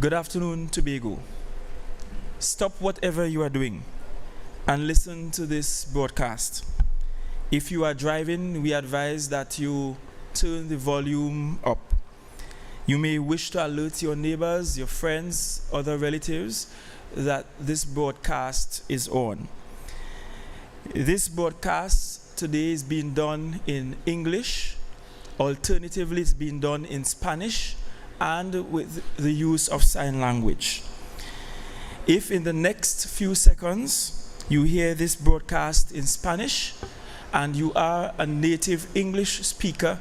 Good afternoon, Tobago. Stop whatever you are doing and listen to this broadcast. If you are driving, we advise that you turn the volume up. You may wish to alert your neighbors, your friends, other relatives that this broadcast is on. This broadcast today is being done in English. Alternatively, it's being done in Spanish and with the use of sign language. If in the next few seconds you hear this broadcast in Spanish and you are a native English speaker,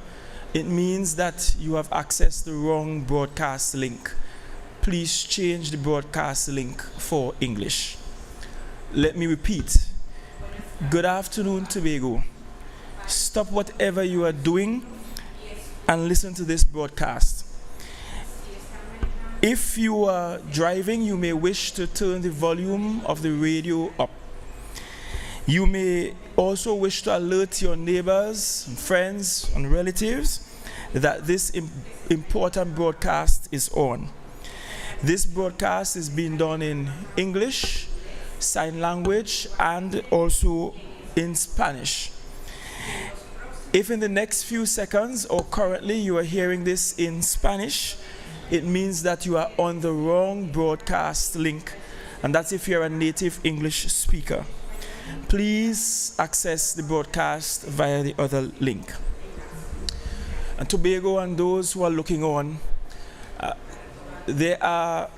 it means that you have accessed the wrong broadcast link. Please change the broadcast link for English. Let me repeat. Good afternoon, Tobago. Stop whatever you are doing and listen to this broadcast. If you are driving, you may wish to turn the volume of the radio up. You may also wish to alert your neighbors, friends, and relatives that this important broadcast is on. This broadcast is being done in English, sign language, and also in Spanish. If in the next few seconds or currently you are hearing this in Spanish, it means that you are on the wrong broadcast link, and that's if you're a native English speaker. Please access the broadcast via the other link. And Tobago and those who are looking on, there are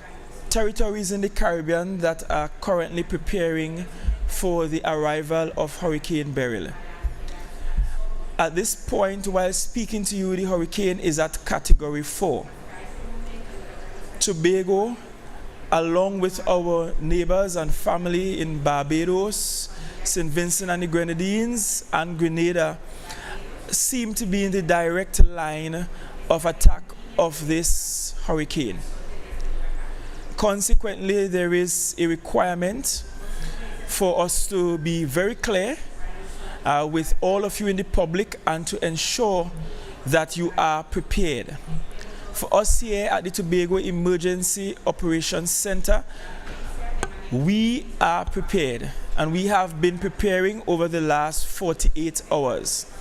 territories in the Caribbean that are currently preparing for the arrival of Hurricane Beryl. At this point, while speaking to you, the hurricane is at Category 4. Tobago, along with our neighbors and family in Barbados, St. Vincent and the Grenadines, and Grenada, seem to be in the direct line of attack of this hurricane. Consequently, there is a requirement for us to be very clear with all of you in the public and to ensure that you are prepared. For us here at the Tobago Emergency Operations Center, we are prepared, and we have been preparing over the last 48 hours.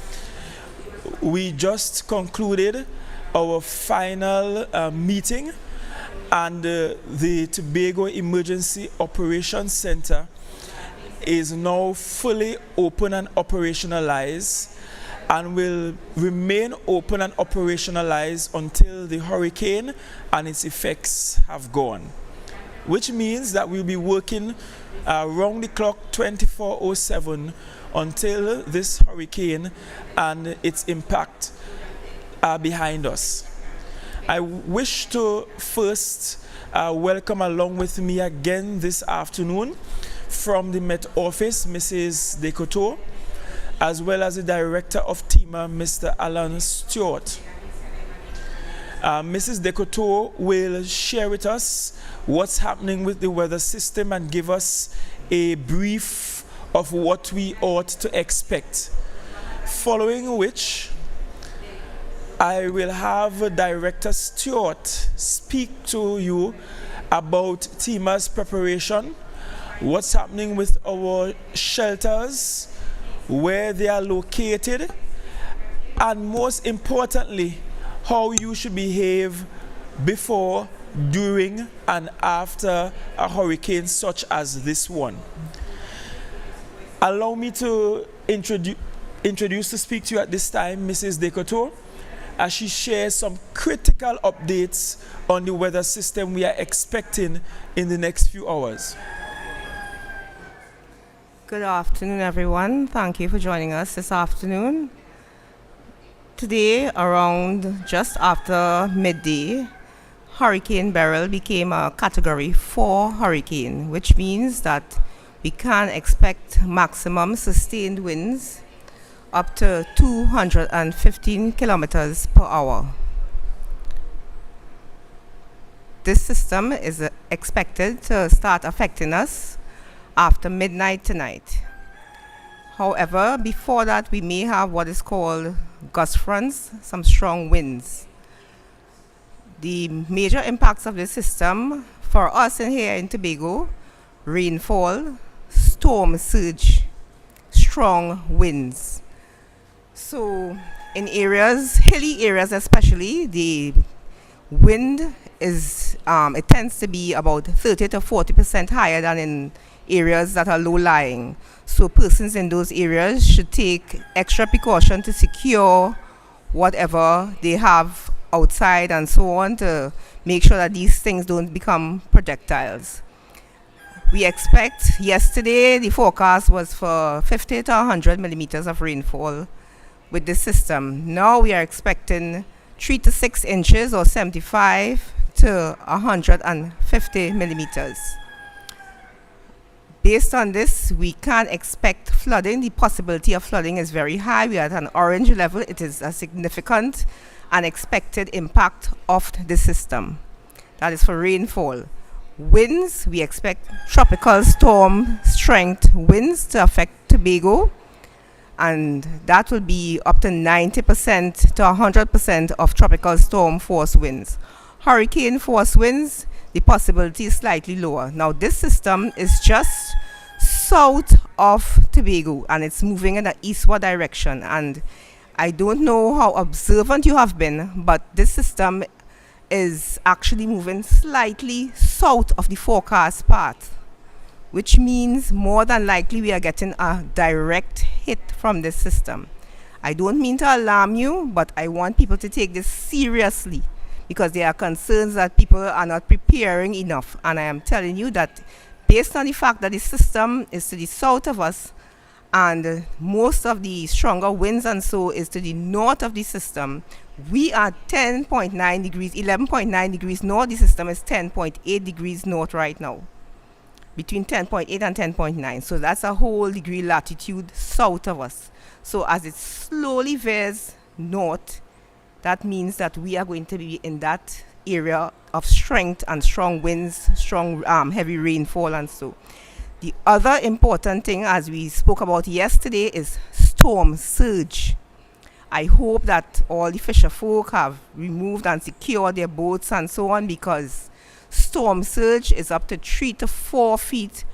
We just concluded our final meeting, and the Tobago Emergency Operations Center is now fully open and operationalized, and will remain open and operationalized until the hurricane and its effects have gone. Which means that we'll be working round the clock 24/7 until this hurricane and its impact are behind us. I wish to first welcome along with me again this afternoon from the Met Office, Mrs. Decoteau, as well as the Director of TEMA, Mr. Alan Stewart. Mrs. Decoteau will share with us what's happening with the weather system and give us a brief of what we ought to expect. Following which, I will have Director Stewart speak to you about TEMA's preparation, what's happening with our shelters, where they are located, and most importantly, how you should behave before, during, and after a hurricane such as this one. Allow me to introduce to speak to you at this time Mrs. Decoteau, as she shares some critical updates on the weather system we are expecting in the next few hours. Good afternoon, everyone. Thank you for joining us this afternoon. Today, around just after midday, Hurricane Beryl became a Category 4 hurricane, which means that we can expect maximum sustained winds up to 215 kilometers per hour. This system is expected to start affecting us after midnight tonight. However, before that, we may have what is called gust fronts, some strong winds. The major impacts of this system for us in here in Tobago: rainfall, storm surge, strong winds. So in areas, hilly areas especially, the wind is it tends to be about 30 to 40% higher than in areas that are low lying. So persons in those areas should take extra precaution to secure whatever they have outside and so on, to make sure that these things don't become projectiles. We expect, yesterday the forecast was for 50 to 100 millimeters of rainfall with this system. Now we are expecting 3 to 6 inches, or 75 to 150 millimeters. Based on this, we can't expect flooding. The possibility of flooding is very high. We are at an orange level. It is a significant and expected impact of the system. That is for rainfall. Winds, we expect tropical storm strength winds to affect Tobago, and that will be up to 90% to 100% of tropical storm force winds. Hurricane force winds, the possibility is slightly lower. Now this system is just south of Tobago and it's moving in the eastward direction, and I don't know how observant you have been, but this system is actually moving slightly south of the forecast path, which means more than likely we are getting a direct hit from this system. I don't mean to alarm you, but I want people to take this seriously, because there are concerns that people are not preparing enough. And I am telling you that based on the fact that the system is to the south of us, and most of the stronger winds and so is to the north of the system, we are 10.9 degrees, 11.9 degrees north. The system is 10.8 degrees north right now, between 10.8 and 10.9. So that's a whole degree latitude south of us. So as it slowly veers north, that means that we are going to be in that area of strength and strong winds, strong heavy rainfall and so. The other important thing, as we spoke about yesterday, is storm surge. I hope that all the fisher folk have removed and secured their boats and so on, because storm surge is up to 3 to 4 feet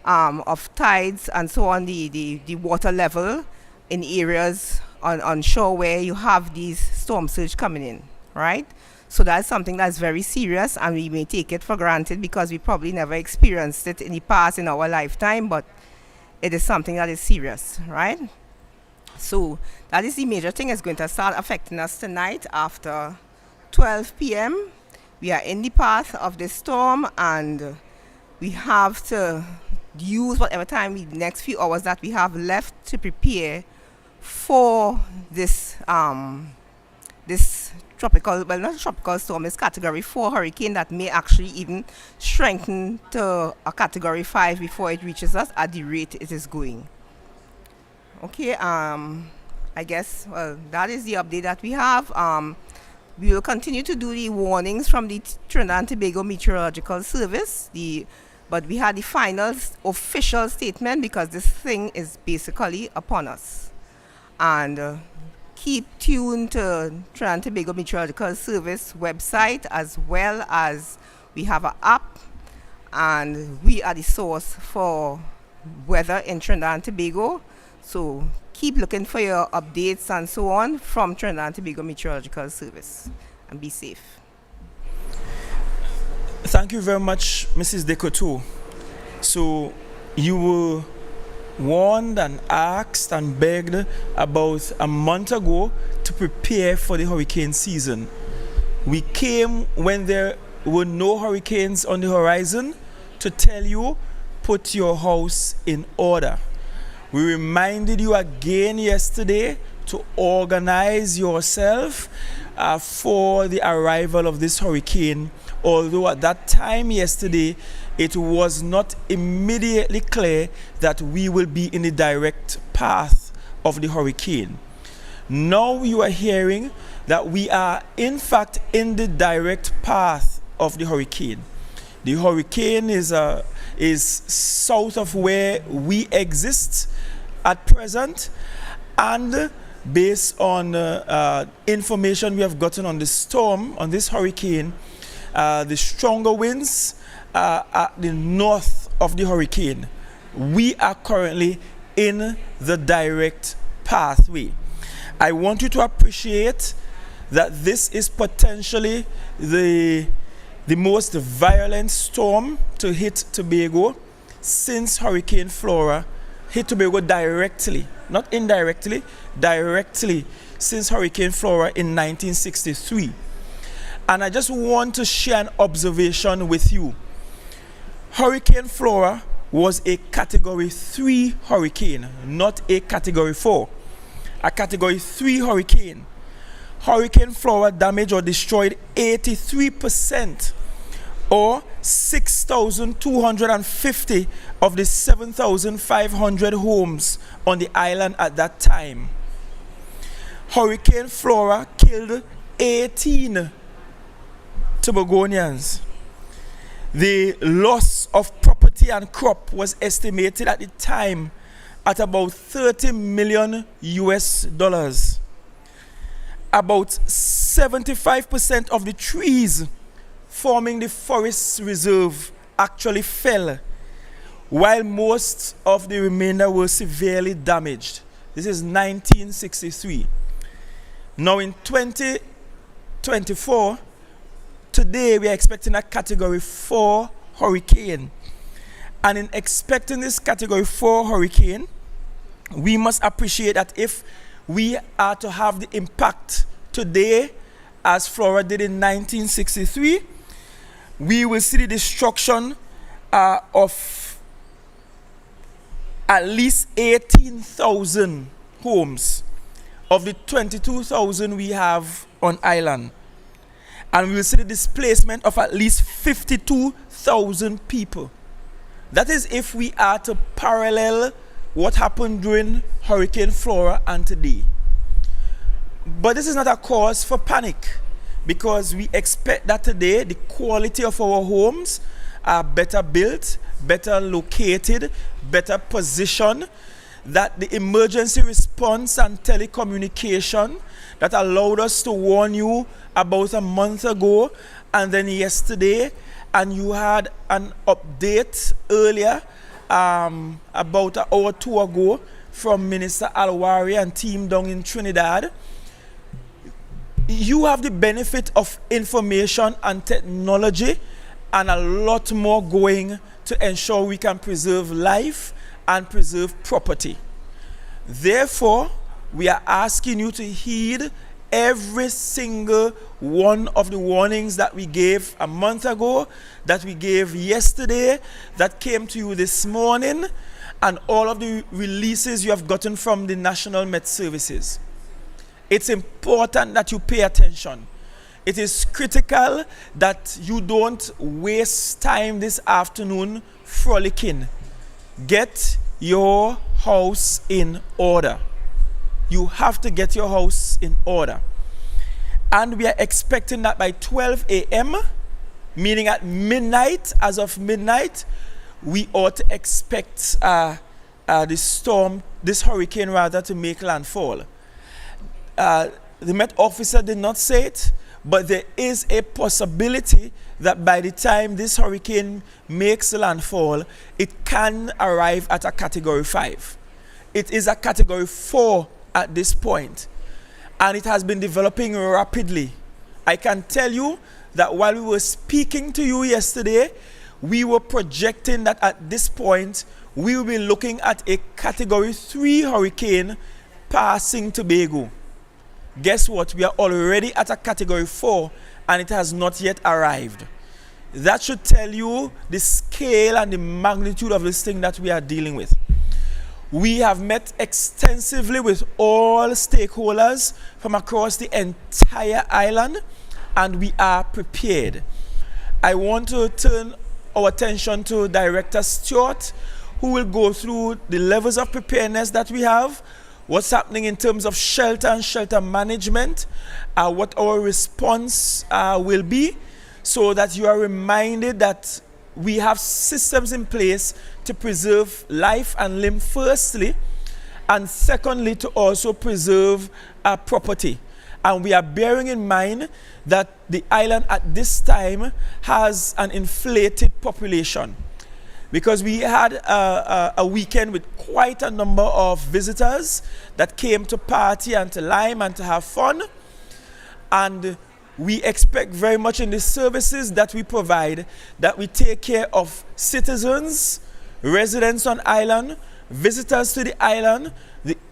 of tides and so on, the water level in areas on shore where you have these storm surge coming in, right? So that's something that's very serious, and we may take it for granted because we probably never experienced it in the past in our lifetime, but it is something that is serious, right? So that is the major thing. It's going to start affecting us tonight after 12 p.m. We are in the path of the storm, and we have to use whatever time, the next few hours that we have left, to prepare for this this tropical, well, not tropical storm, it's category 4 hurricane that may actually even strengthen to a category 5 before it reaches us at the rate it is going. Okay, I guess, well, that is the update that we have. We will continue to do the warnings from the Trinidad and Tobago Meteorological Service, but we had the final official statement because this thing is basically upon us. And keep tuned to Trinidad and Tobago Meteorological Service website, as well as we have an app, and we are the source for weather in Trinidad and Tobago. So keep looking for your updates and so on from Trinidad and Tobago Meteorological Service, and be safe. Thank you very much, Mrs. Decoteau. So you were warned and asked and begged about a month ago to prepare for the hurricane season. We came when there were no hurricanes on the horizon to tell you, put your house in order. We reminded you again yesterday to organize yourself for the arrival of this hurricane, although at that time yesterday it was not immediately clear that we will be in the direct path of the hurricane. Now you are hearing that we are in fact in the direct path of the hurricane. The hurricane is south of where we exist at present, and based on information we have gotten on the storm, on this hurricane, the stronger winds are at the north of the hurricane. We are currently in the direct pathway. I want you to appreciate that this is potentially the most violent storm to hit Tobago since Hurricane Flora hit Tobago directly, not indirectly, directly since Hurricane Flora in 1963. And I just want to share an observation with you. Hurricane Flora was a Category 3 hurricane, not a Category 4. A Category 3 hurricane. Hurricane Flora damaged or destroyed 83% or 6,250 of the 7,500 homes on the island at that time. Hurricane Flora killed 18 Tobagonians. The loss of property and crop was estimated at the time at about $30 million US. About 75% of the trees forming the forest reserve actually fell, while most of the remainder were severely damaged. This is 1963. Now in 2024, today we are expecting a Category 4 hurricane. And in expecting this Category 4 hurricane, we must appreciate that if we are to have the impact today as Flora did in 1963, we will see the destruction of at least 18,000 homes of the 22,000 we have on island. And we will see the displacement of at least 52,000 people. That is if we are to parallel what happened during Hurricane Flora and today. But this is not a cause for panic, because we expect that today the quality of our homes are better built, better located, better positioned, that the emergency response and telecommunication that allowed us to warn you about a month ago and then yesterday, and you had an update earlier about an hour or two ago from Minister Alwari and team down in Trinidad. You have the benefit of information and technology and a lot more going to ensure we can preserve life and preserve property. Therefore, we are asking you to heed every single one of the warnings that we gave a month ago, that we gave yesterday, that came to you this morning, and all of the releases you have gotten from the National Met Services. It's important that you pay attention. It is critical that you don't waste time this afternoon frolicking. Get your house in order. You have to get your house in order. And we are expecting that by 12 a.m., meaning at midnight, as of midnight, we ought to expect this hurricane rather, to make landfall. The Met officer did not say it, but there is a possibility that by the time this hurricane makes landfall, it can arrive at a Category 5. It is a Category 4 at this point, and it has been developing rapidly. I can tell you that while we were speaking to you yesterday, we were projecting that at this point, we will be looking at a Category 3 hurricane passing Tobago. Guess what? We are already at a Category 4 and it has not yet arrived. That should tell you the scale and the magnitude of this thing that we are dealing with. We have met extensively with all stakeholders from across the entire island, and we are prepared. I want to turn our attention to Director Stewart, who will go through the levels of preparedness that we have, what's happening in terms of shelter and shelter management, what our response will be, so that you are reminded that we have systems in place to preserve life and limb firstly, and secondly, to also preserve our property. And we are bearing in mind that the island at this time has an inflated population, because we had a weekend with quite a number of visitors that came to party and to lime and to have fun. And we expect very much in the services that we provide that we take care of citizens, residents on island, visitors to the island,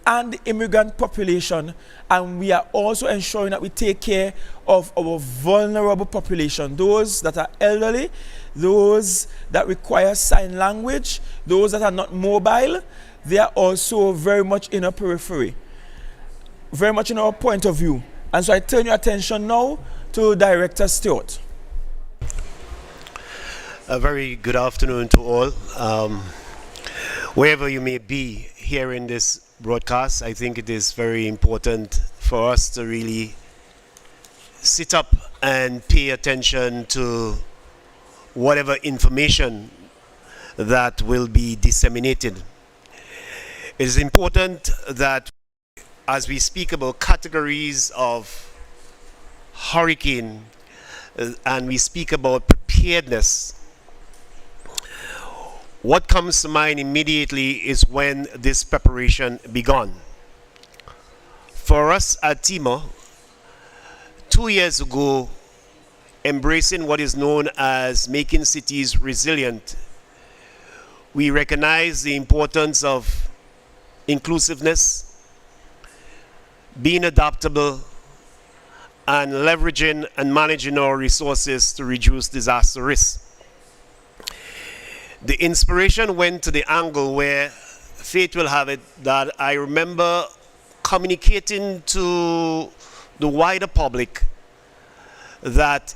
and the immigrant population. And we are also ensuring that we take care of our vulnerable population, those that are elderly, those that require sign language, those that are not mobile. They are also very much in our periphery, very much in our point of view. And so I turn your attention now to Director Stewart. A very good afternoon to all. Wherever you may be hearing this broadcast, I think it is very important for us to really sit up and pay attention to whatever information that will be disseminated. It is important that as we speak about categories of hurricane and we speak about preparedness, what comes to mind immediately is when this preparation began. For us at TIMA, 2 years ago, embracing what is known as making cities resilient, we recognize the importance of inclusiveness, being adaptable, and leveraging and managing our resources to reduce disaster risk. The inspiration went to the angle where fate will have it that I remember communicating to the wider public that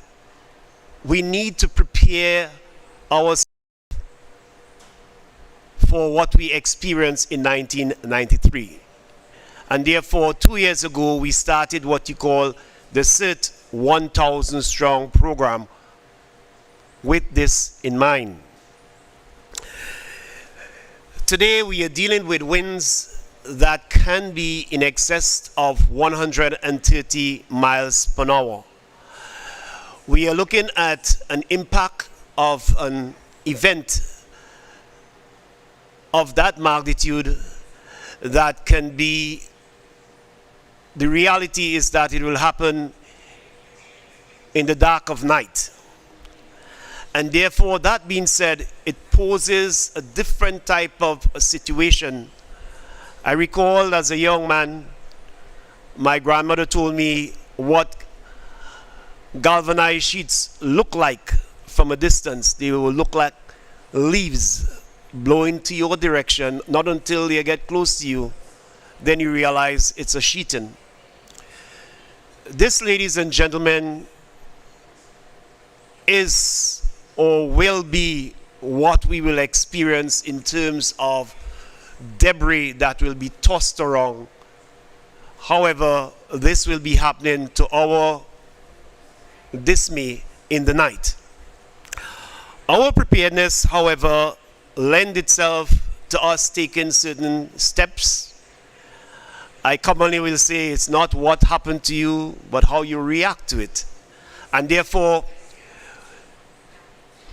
we need to prepare ourselves for what we experienced in 1993. And therefore, 2 years ago, we started what you call the CERT 1,000 Strong program with this in mind. Today, we are dealing with winds that can be in excess of 130 miles per hour. We are looking at an impact of an event of that magnitude that can be, the reality is that it will happen in the dark of night. And therefore, that being said, it poses a different type of a situation. I recall as a young man, my grandmother told me what galvanized sheets look like from a distance. They will look like leaves blowing to your direction. Not until they get close to you, then you realize it's a sheeting. This, ladies and gentlemen, is or will be what we will experience in terms of debris that will be tossed around. However, this will be happening to our dismay in the night. Our preparedness, however, lend itself to us taking certain steps. I commonly will say it's not what happened to you, but how you react to it. And therefore,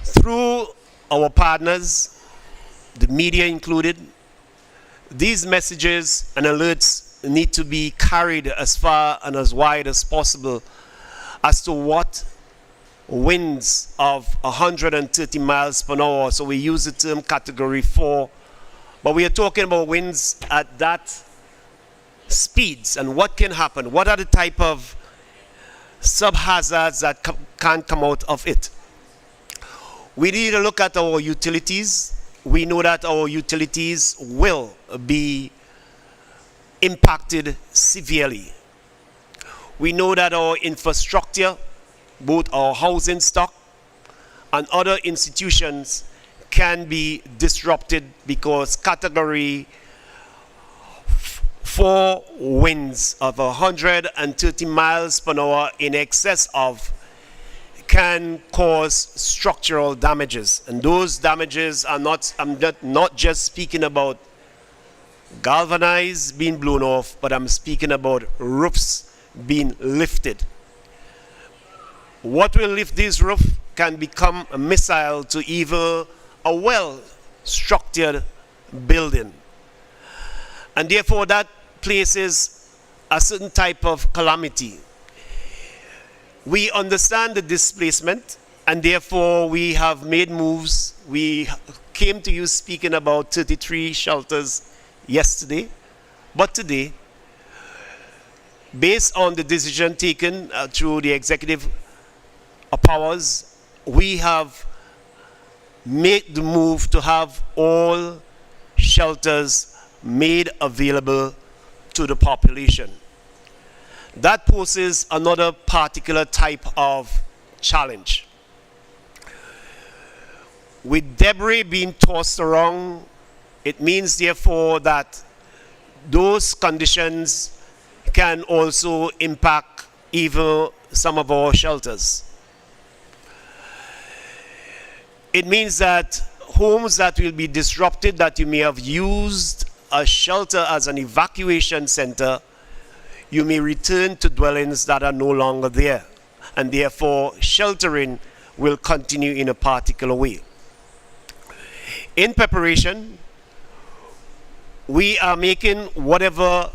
through our partners, the media included, these messages and alerts need to be carried as far and as wide as possible as to what winds of 130 miles per hour, so we use the term category 4, but we are talking about winds at that speeds and what can happen, what are the type of sub-hazards that can come out of it. We need to look at our utilities. We know that our utilities will be impacted severely. We know that our infrastructure, both our housing stock and other institutions, can be disrupted because category 4 winds of 130 miles per hour in excess of can cause structural damages. And those damages are not, I'm not just speaking about galvanized being blown off, but I'm speaking about roofs being lifted. What will lift this roof can become a missile to even a well-structured building. And therefore that places a certain type of calamity. We understand the displacement, and therefore we have made moves. We came to you speaking about 33 shelters yesterday, but today, based on the decision taken through the executive powers, we have made the move to have all shelters made available to the population. That poses another particular type of challenge. With debris being tossed around, it means therefore that those conditions can also impact even some of our shelters. It means that homes that will be disrupted, that you may have used a shelter as an evacuation center, you may return to dwellings that are no longer there, and therefore sheltering will continue in a particular way. In preparation, we are making whatever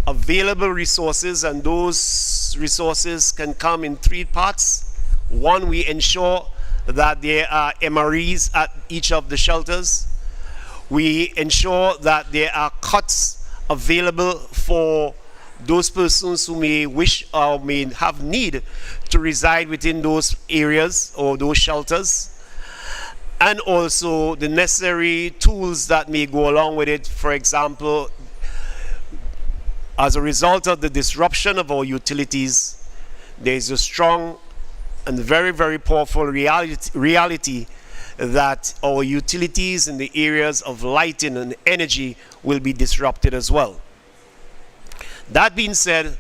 available resources, and those resources can come in three parts. One, we ensure that there are MREs at each of the shelters. We ensure that there are cots available for those persons who may wish or may have need to reside within those areas or those shelters, and also the necessary tools that may go along with it. For example, as a result of the disruption of our utilities, there is a strong and very, very powerful reality that our utilities in the areas of lighting and energy will be disrupted as well. That being said,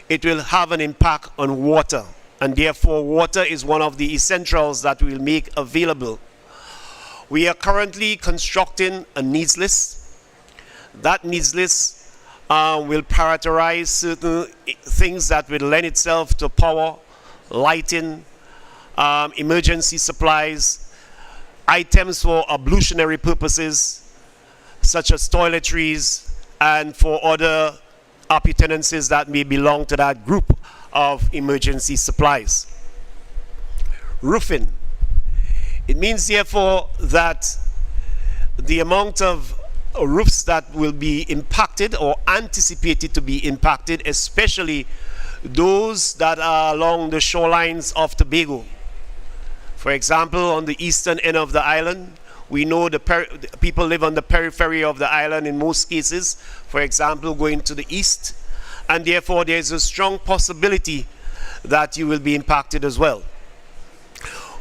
it will have an impact on water, and therefore water is one of the essentials that we'll make available. We are currently constructing a needs list. That needs list will prioritize certain things that will lend itself to power, lighting, emergency supplies, items for ablutionary purposes, such as toiletries, and for other appurtenances that may belong to that group of emergency supplies. Roofing. It means therefore that the amount of roofs that will be impacted or anticipated to be impacted, especially those that are along the shorelines of Tobago. For example, on the eastern end of the island, we know the people live on the periphery of the island in most cases, for example, going to the east, and therefore there's a strong possibility that you will be impacted as well.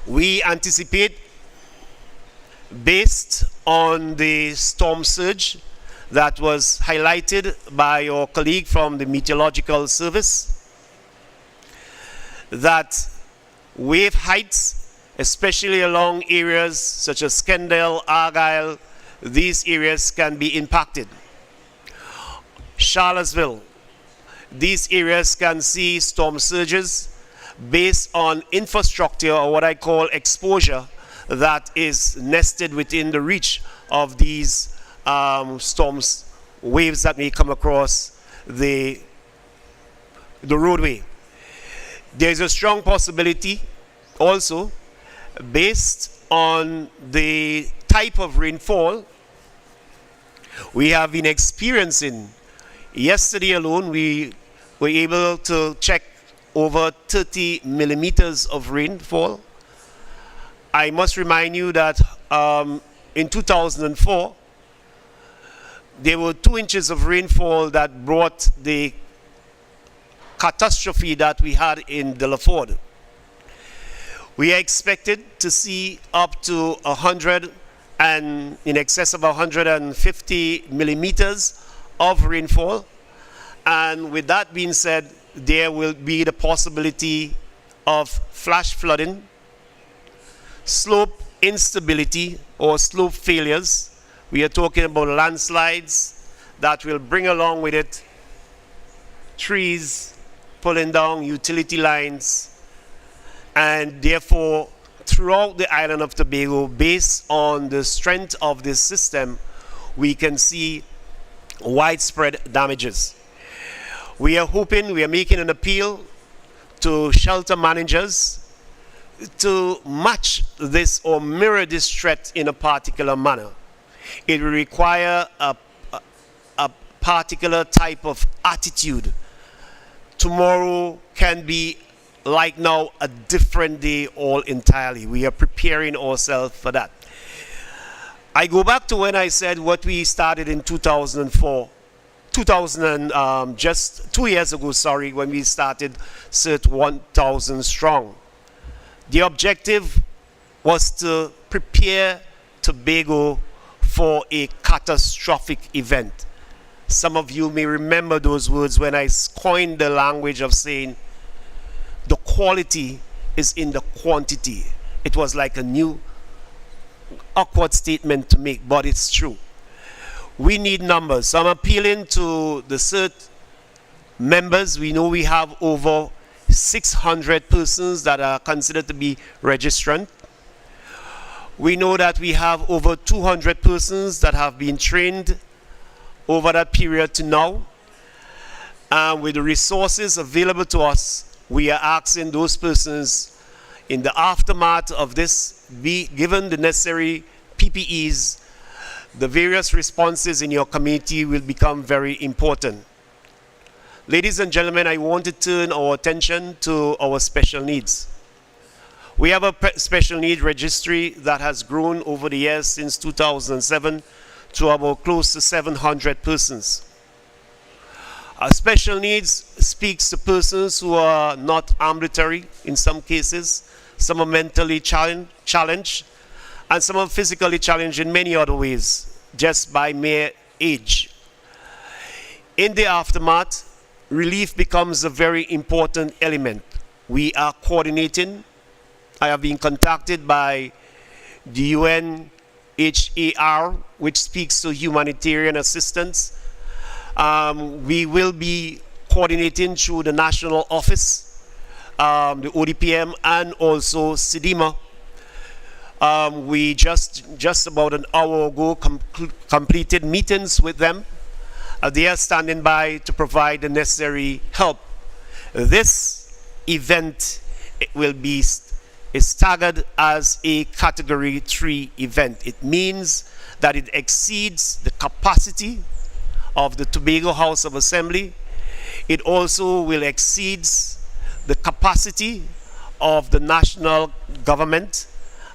We anticipate, based on the storm surge that was highlighted by our colleague from the Meteorological Service, that wave heights, especially along areas such as Kendall, Argyle, these areas can be impacted. Charlottesville, these areas can see storm surges based on infrastructure, or what I call exposure, that is nested within the reach of these storms, waves that may come across the roadway. There's a strong possibility also, based on the type of rainfall we have been experiencing. Yesterday alone, we were able to check over 30 millimeters of rainfall. I must remind you that in 2004, there were 2 inches of rainfall that brought the catastrophe that we had in Delaford. We are expected to see up to 100 and in excess of 150 millimeters of rainfall. And with that being said, there will be the possibility of flash flooding, slope instability or slope failures. We are talking about landslides that will bring along with it trees, pulling down utility lines, and therefore throughout the island of Tobago, based on the strength of this system, we can see widespread damages. We are hoping, we are making an appeal to shelter managers to match this or mirror this threat in a particular manner. It will require a particular type of attitude. Tomorrow can be, like now, a different day all entirely. We are preparing ourselves for that. I go back to when I said what we started in 2004. Just 2 years ago, sorry, when we started CERT 1000 strong. The objective was to prepare Tobago for a catastrophic event. Some of you may remember those words when I coined the language of saying the quality is in the quantity. It was like a new awkward statement to make, but it's true. We need numbers. So I'm appealing to the CERT members. We know we have over 600 persons that are considered to be registrant. We know that we have over 200 persons that have been trained over that period to now. And with the resources available to us, we are asking those persons in the aftermath of this, be given the necessary PPEs, the various responses in your community will become very important. Ladies and gentlemen, I want to turn our attention to our special needs. We have a special need registry that has grown over the years since 2007 to about close to 700 persons. Special needs speaks to persons who are not ambulatory in some cases, some are mentally challenged, and some are physically challenged in many other ways, just by mere age. In the aftermath, relief becomes a very important element. We are coordinating. I have been contacted by the UNHCR, which speaks to humanitarian assistance. We will be coordinating through the national office, the ODPM, and also SIDIMA. We just about an hour ago completed meetings with them. They are standing by to provide the necessary help. This event will be staggered as a Category 3 event. It means that it exceeds the capacity of the Tobago House of Assembly. It also will exceed the capacity of the national government,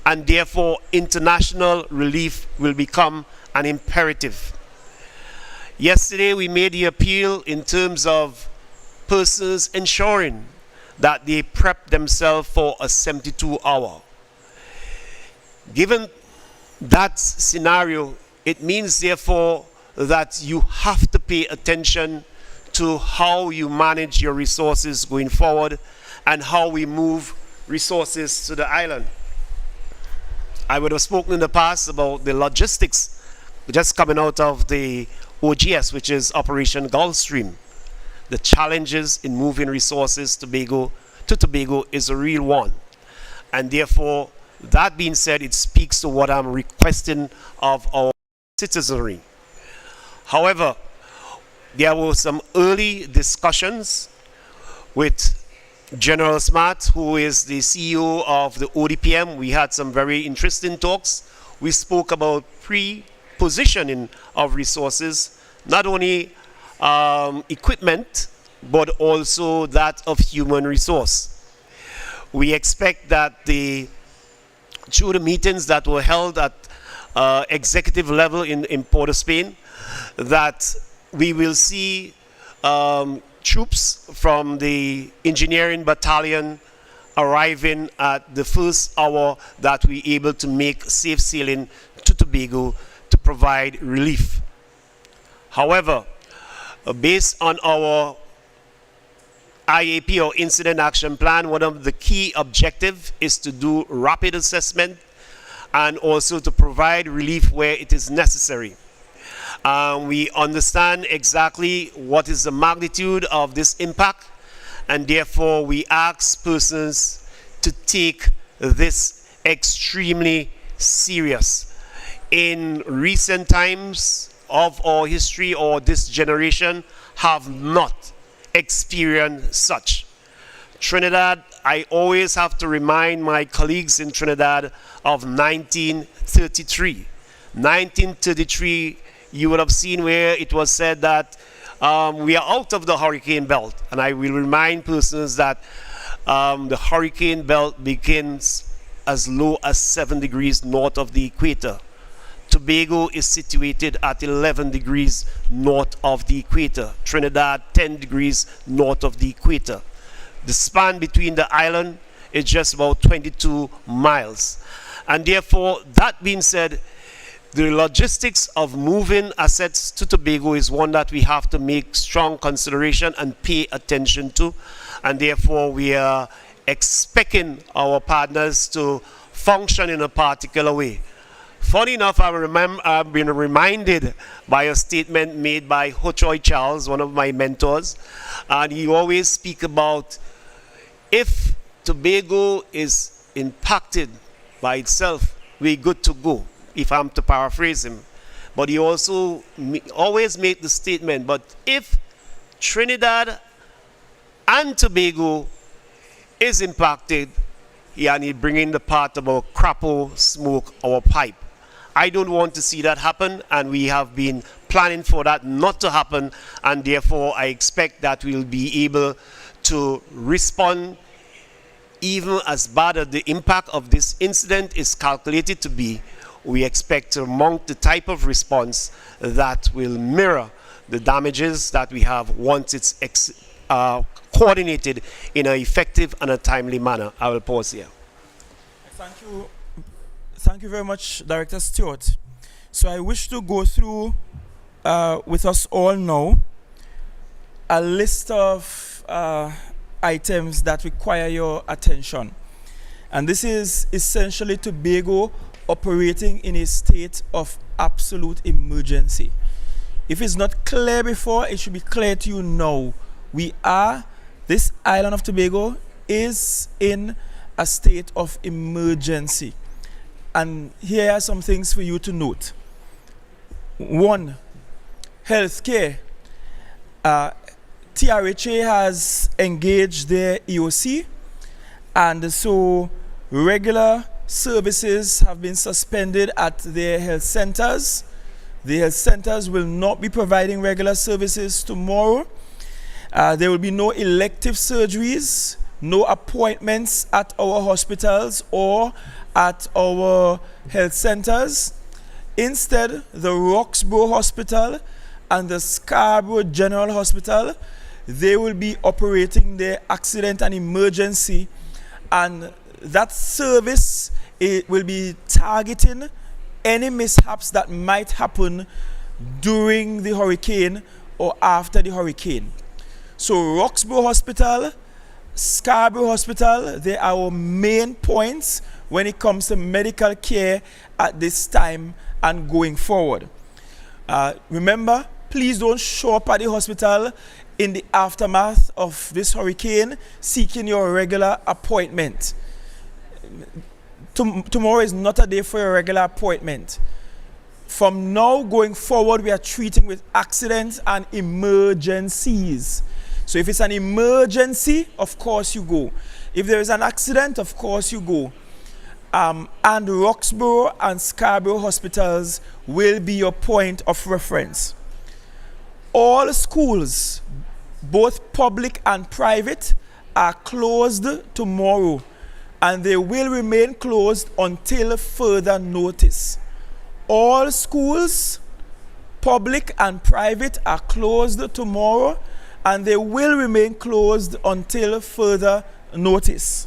and therefore international relief will become an imperative. Yesterday we made the appeal in terms of persons ensuring that they prep themselves for a 72-hour. Given that scenario, it means therefore that you have to pay attention to how you manage your resources going forward and how we move resources to the island. I would have spoken in the past about the logistics just coming out of the OGS, which is Operation Gulfstream. The challenges in moving resources to Tobago is a real one. And therefore, that being said, it speaks to what I'm requesting of our citizenry. However, there were some early discussions with General Smart, who is the CEO of the ODPM. We had some very interesting talks. We spoke about pre-positioning of resources, not only equipment, but also that of human resource. We expect that through the meetings that were held at executive level in Port of Spain, that we will see troops from the engineering battalion arriving at the first hour that we're able to make safe sailing to Tobago to provide relief. However, based on our IAP or Incident Action Plan, one of the key objectives is to do rapid assessment and also to provide relief where it is necessary. We understand exactly what is the magnitude of this impact, and therefore we ask persons to take this extremely serious. In recent times of our history, or this generation have not experienced such. Trinidad, I always have to remind my colleagues in Trinidad of 1933. 1933, you would have seen where it was said that we are out of the hurricane belt. And I will remind persons that the hurricane belt begins as low as 7 degrees north of the equator. Tobago is situated at 11 degrees north of the equator. Trinidad, 10 degrees north of the equator. The span between the island is just about 22 miles. And therefore, that being said, the logistics of moving assets to Tobago is one that we have to make strong consideration and pay attention to. And therefore, we are expecting our partners to function in a particular way. Funny enough, I've been reminded by a statement made by Ho Choi Charles, one of my mentors, and he always speak about if Tobago is impacted by itself, we're good to go, if I'm to paraphrase him. But he also always made the statement, but if Trinidad and Tobago is impacted, and he bring in the part about crapo smoke our pipe. I don't want to see that happen, and we have been planning for that not to happen, and therefore I expect that we'll be able to respond even as bad as the impact of this incident is calculated to be. We expect to mount the type of response that will mirror the damages that we have once it's coordinated in an effective and a timely manner. I will pause here. Thank you. Thank you very much, Director Stewart. So I wish to go through with us all now a list of items that require your attention. And this is essentially Tobago operating in a state of absolute emergency. If it's not clear before, it should be clear to you now. This island of Tobago is in a state of emergency. And here are some things for you to note. 1, healthcare. TRHA has engaged their EOC, and so regular services have been suspended at their health centers. The health centers will not be providing regular services tomorrow. There will be no elective surgeries, no appointments at our hospitals or at our health centers. Instead, the Roxborough Hospital and the Scarborough General Hospital, they will be operating their accident and emergency, and that service, it will be targeting any mishaps that might happen during the hurricane or after the hurricane. So Roxborough Hospital, Scarborough Hospital, they are our main points when it comes to medical care at this time and going forward. Remember, please don't show up at the hospital in the aftermath of this hurricane seeking your regular appointment. Tomorrow is not a day for your regular appointment. From now going forward, we are treating with accidents and emergencies. So if it's an emergency, of course you go. If there is an accident, of course you go. And Roxborough and Scarborough hospitals will be your point of reference. All schools, both public and private, are closed tomorrow, and they will remain closed until further notice. All schools, public and private, are closed tomorrow, and they will remain closed until further notice.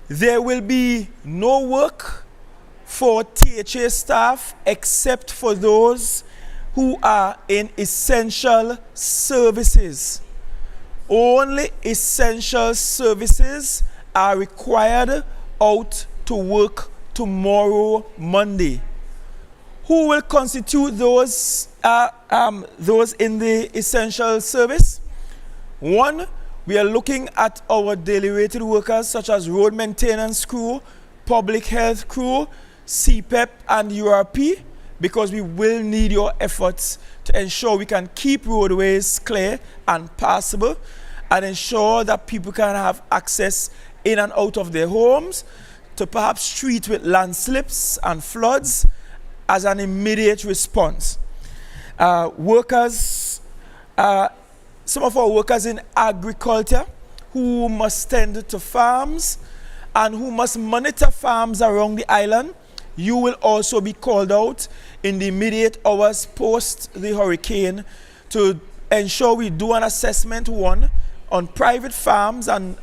There will be no work for THA staff except for those who are in essential services. Only essential services are required out to work tomorrow, Monday. Who will constitute those in the essential service? One, we are looking at our daily rated workers such as road maintenance crew, public health crew, CPEP and URP, because we will need your efforts to ensure we can keep roadways clear and passable and ensure that people can have access in and out of their homes, to perhaps treat with landslips and floods as an immediate response. Workers, some of our workers in agriculture who must tend to farms and who must monitor farms around the island, you will also be called out in the immediate hours post the hurricane to ensure we do an assessment, one, on private farms and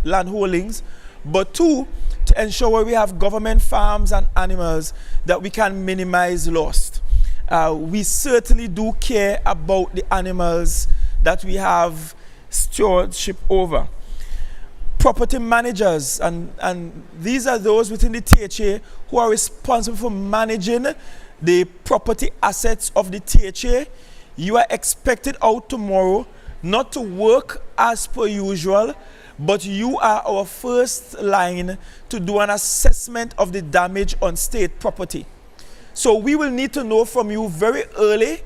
land holdings, but two, to ensure where we have government farms and animals that we can minimize loss. We certainly do care about the animals that we have stewardship over. Property managers, and these are those within the THA who are responsible for managing the property assets of the THA. You are expected out tomorrow not to work as per usual, but you are our first line to do an assessment of the damage on state property. So we will need to know from you very early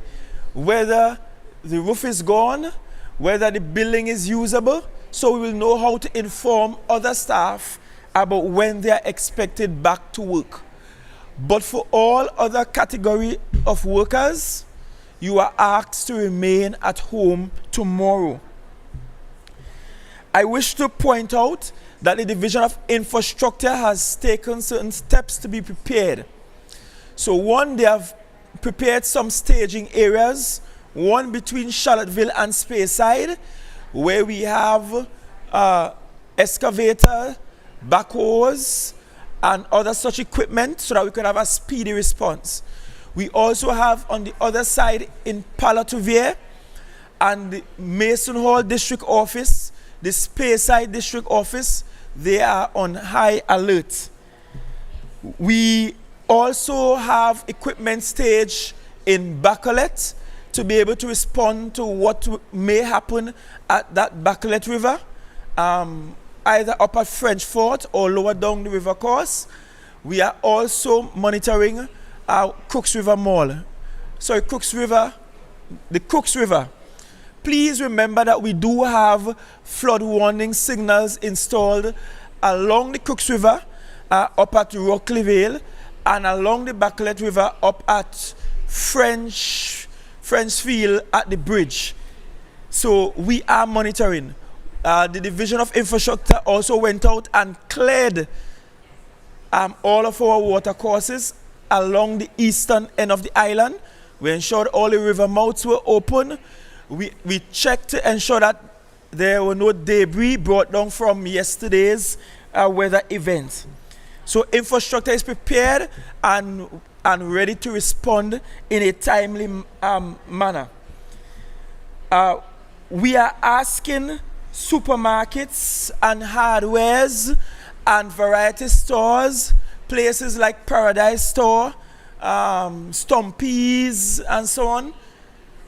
whether the roof is gone, whether the building is usable, so we will know how to inform other staff about when they are expected back to work. But for all other category of workers, you are asked to remain at home tomorrow. I wish to point out that the Division of Infrastructure has taken certain steps to be prepared. So one, they have prepared some staging areas, one between Charlottesville and Speyside, where we have excavator, backhoes, and other such equipment so that we can have a speedy response. We also have on the other side in Palatuvier and the Mason Hall District Office, the Speyside District Office, they are on high alert. We also have equipment stage in Bacolet to be able to respond to what may happen at that Bacolet River, either up at French Fort or lower down the river course. We are also monitoring Crooks River Mall. Sorry, the Crooks River. Please remember that we do have flood warning signals installed along the Crooks River, up at Rockley Vale, and along the Bacolet River up at French Field at the bridge. So we are monitoring. The Division of Infrastructure also went out and cleared all of our water courses along the eastern end of the island. We ensured all the river mouths were open. We checked to ensure that there were no debris brought down from yesterday's weather event. So infrastructure is prepared and ready to respond in a timely manner. We are asking supermarkets and hardwares and variety stores, places like Paradise Store, Stumpy's and so on,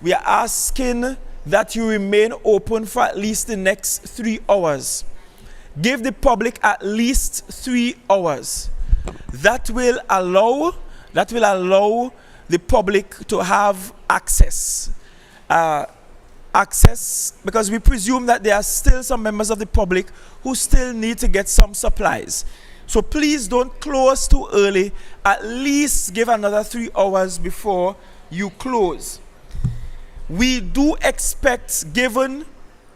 we are asking that you remain open for at least the next 3 hours. Give the public at least 3 hours. That will allow the public to have access. Because we presume that there are still some members of the public who still need to get some supplies. So please don't close too early. At least give another 3 hours before you close. We do expect, given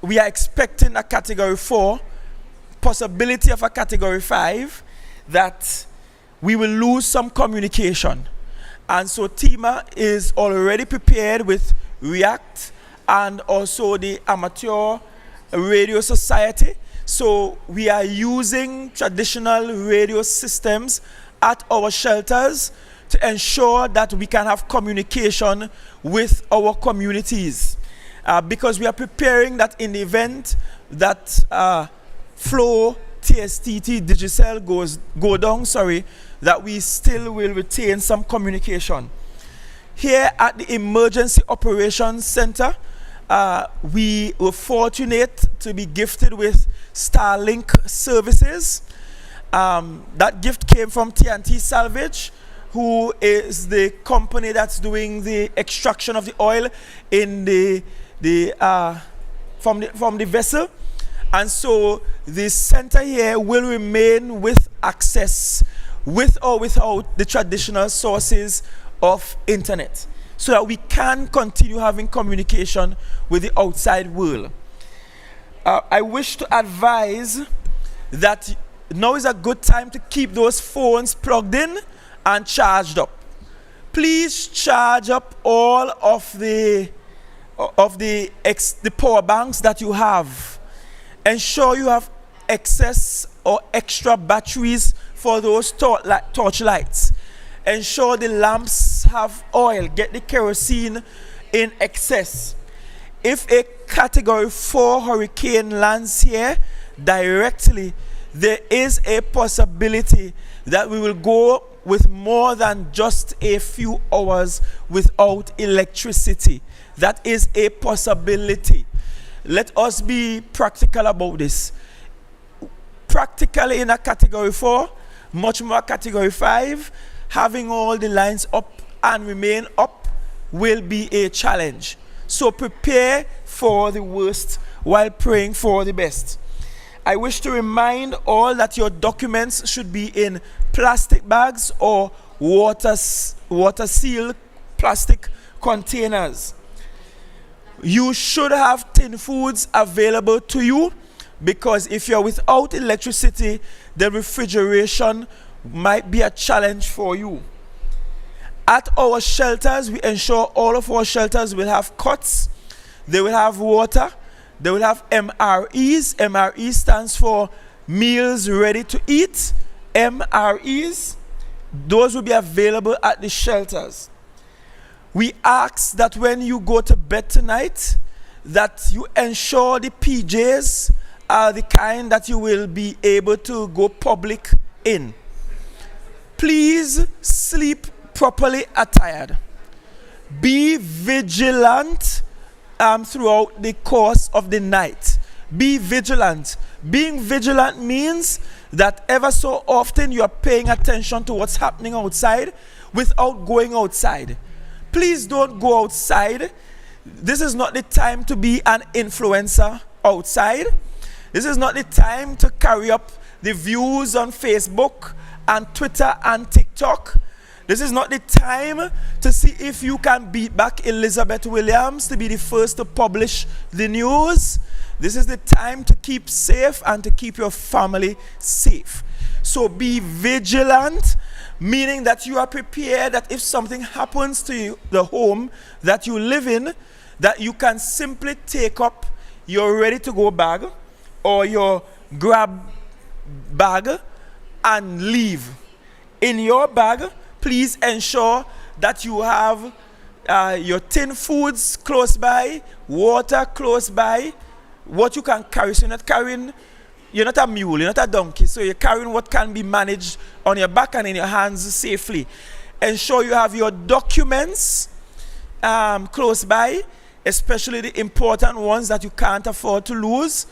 we are expecting a category 4, possibility of a category 5, that we will lose some communication. And so TEMA is already prepared with REACT and also the Amateur Radio Society. So we are using traditional radio systems at our shelters to ensure that we can have communication with our communities. Because we are preparing that in the event that Flow, TSTT, Digicel go down, that we still will retain some communication. Here at the Emergency Operations Center, we were fortunate to be gifted with Starlink services. That gift came from TNT Salvage, who is the company that's doing the extraction of the oil in from the vessel. And so the center here will remain with access, with or without the traditional sources of internet, so that we can continue having communication with the outside world. I wish to advise that now is a good time to keep those phones plugged in and charged up. Please charge up all of the power banks that you have. Ensure you have excess or extra batteries for those torch lights. Ensure the lamps have oil. Get the kerosene in excess. If a Category 4 hurricane lands here directly, there is a possibility that we will go with more than just a few hours without electricity. That is a possibility. Let us be practical about this. Practically in a Category 4, much more Category 5, having all the lines up and remain up will be a challenge. So prepare for the worst while praying for the best. I wish to remind all that your documents should be in plastic bags or water-sealed plastic containers. You should have tin foods available to you, because if you're without electricity, the refrigeration might be a challenge for you. At our shelters, we ensure all of our shelters will have cots, they will have water, they will have MREs. MRE stands for meals ready to eat. MREs, those will be available at the shelters. We ask that when you go to bed tonight, that you ensure the PJs are the kind that you will be able to go public in. Please sleep properly attired. Be vigilant throughout the course of the night. Be vigilant. Being vigilant means that ever so often you are paying attention to what's happening outside without going outside. Please don't go outside. This is not the time to be an influencer outside. This is not the time to carry up the views on Facebook and Twitter and TikTok. This is not the time to see if you can beat back Elizabeth Williams to be the first to publish the news. This is the time to keep safe and to keep your family safe. So be vigilant, meaning that you are prepared that if something happens to you, the home that you live in, that you can simply take up your ready-to-go bag or your grab bag and leave. In your bag, please ensure that you have your tin foods close by, water close by, what you can carry. So you're not a mule, you're not a donkey, so you're carrying what can be managed on your back and in your hands safely. Ensure you have your documents close by, especially the important ones that you can't afford to lose.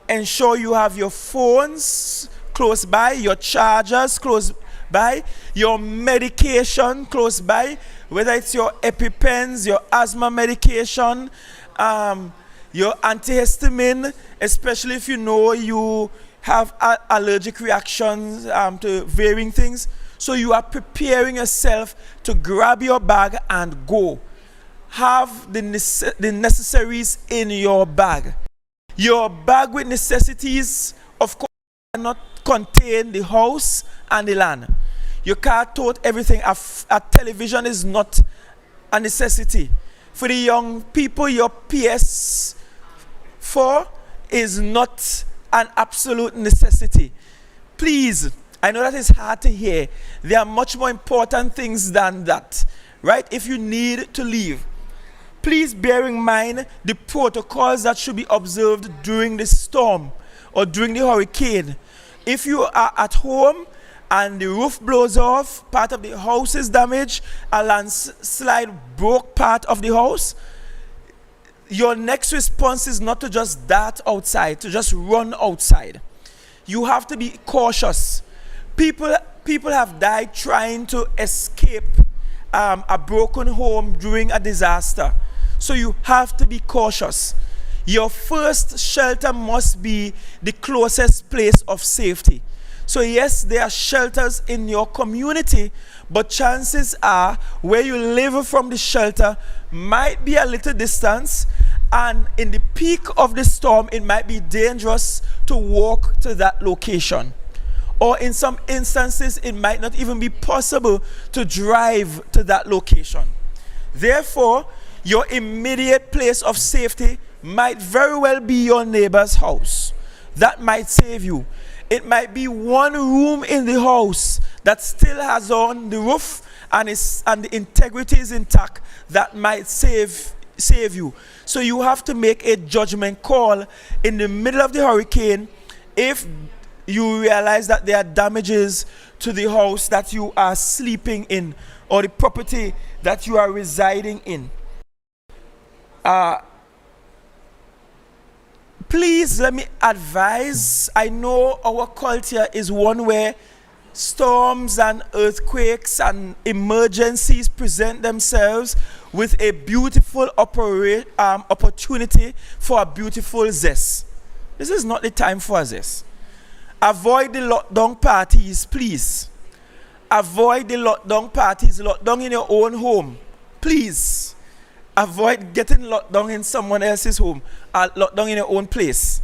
Ensure you have your phones close by, your chargers close by, your medication close by, whether it's your EpiPens, your asthma medication, your antihistamine, especially if you know you have allergic reactions to varying things. So you are preparing yourself to grab your bag and go. Have the necessaries in your bag. Your bag with necessities, of course, cannot contain the house and the land. You can't tote everything. A television is not a necessity. For the young people, your PS4 is not an absolute necessity. Please, I know that is hard to hear. There are much more important things than that, right? If you need to leave, please bear in mind the protocols that should be observed during the storm or during the hurricane. If you are at home and the roof blows off, part of the house is damaged, a landslide broke part of the house, your next response is not to just dart outside, to just run outside. You have to be cautious. People have died trying to escape a broken home during a disaster. So you have to be cautious. Your first shelter must be the closest place of safety. So yes, there are shelters in your community, but chances are where you live from the shelter might be a little distance, and in the peak of the storm, it might be dangerous to walk to that location. Or in some instances, it might not even be possible to drive to that location. Therefore, your immediate place of safety might very well be your neighbor's house. That might save you. It might be one room in the house that still has on the roof and the integrity is intact. That might save you. So you have to make a judgment call in the middle of the hurricane if you realize that there are damages to the house that you are sleeping in or the property that you are residing in. Please let me advise, I know our culture is one where storms and earthquakes and emergencies present themselves with a beautiful opportunity for a beautiful zest. This is not the time for a zest. Avoid the lockdown parties, please. Avoid the lockdown parties, lockdown in your own home, please. Avoid getting locked down in someone else's home, locked down in your own place.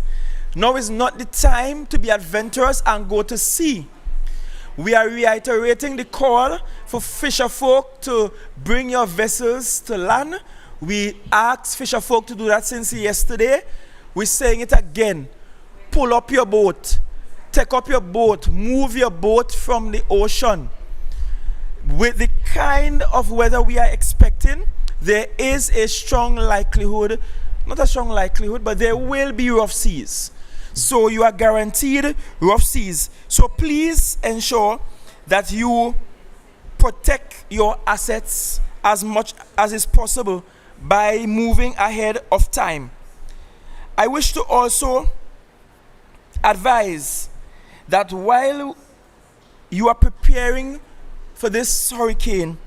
Now is not the time to be adventurous and go to sea. We are reiterating the call for fisher folk to bring your vessels to land. We asked fisher folk to do that since yesterday. We're saying it again. Pull up your boat. Take up your boat. Move your boat from the ocean. With the kind of weather we are expecting, there is a strong likelihood, not a strong likelihood, but there will be rough seas. So you are guaranteed rough seas. So please ensure that you protect your assets as much as is possible by moving ahead of time. I wish to also advise that while you are preparing for this hurricane,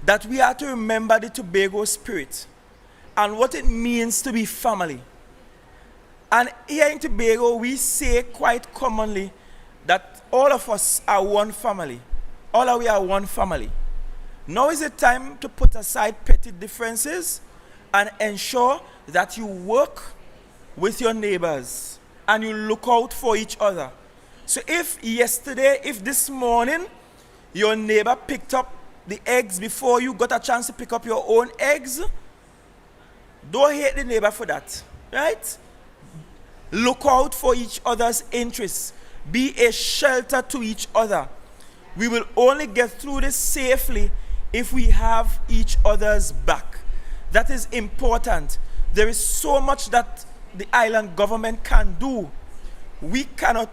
that we are to remember the Tobago spirit and what it means to be family. And here in Tobago, we say quite commonly that all of us are one family. All of we are one family. Now is the time to put aside petty differences and ensure that you work with your neighbors and you look out for each other. So if this morning, your neighbor picked up the eggs before you got a chance to pick up your own eggs, don't hate the neighbor for that, right? Look out for each other's interests. Be a shelter to each other. We will only get through this safely if we have each other's back. That is important. There is so much that the island government can do. We cannot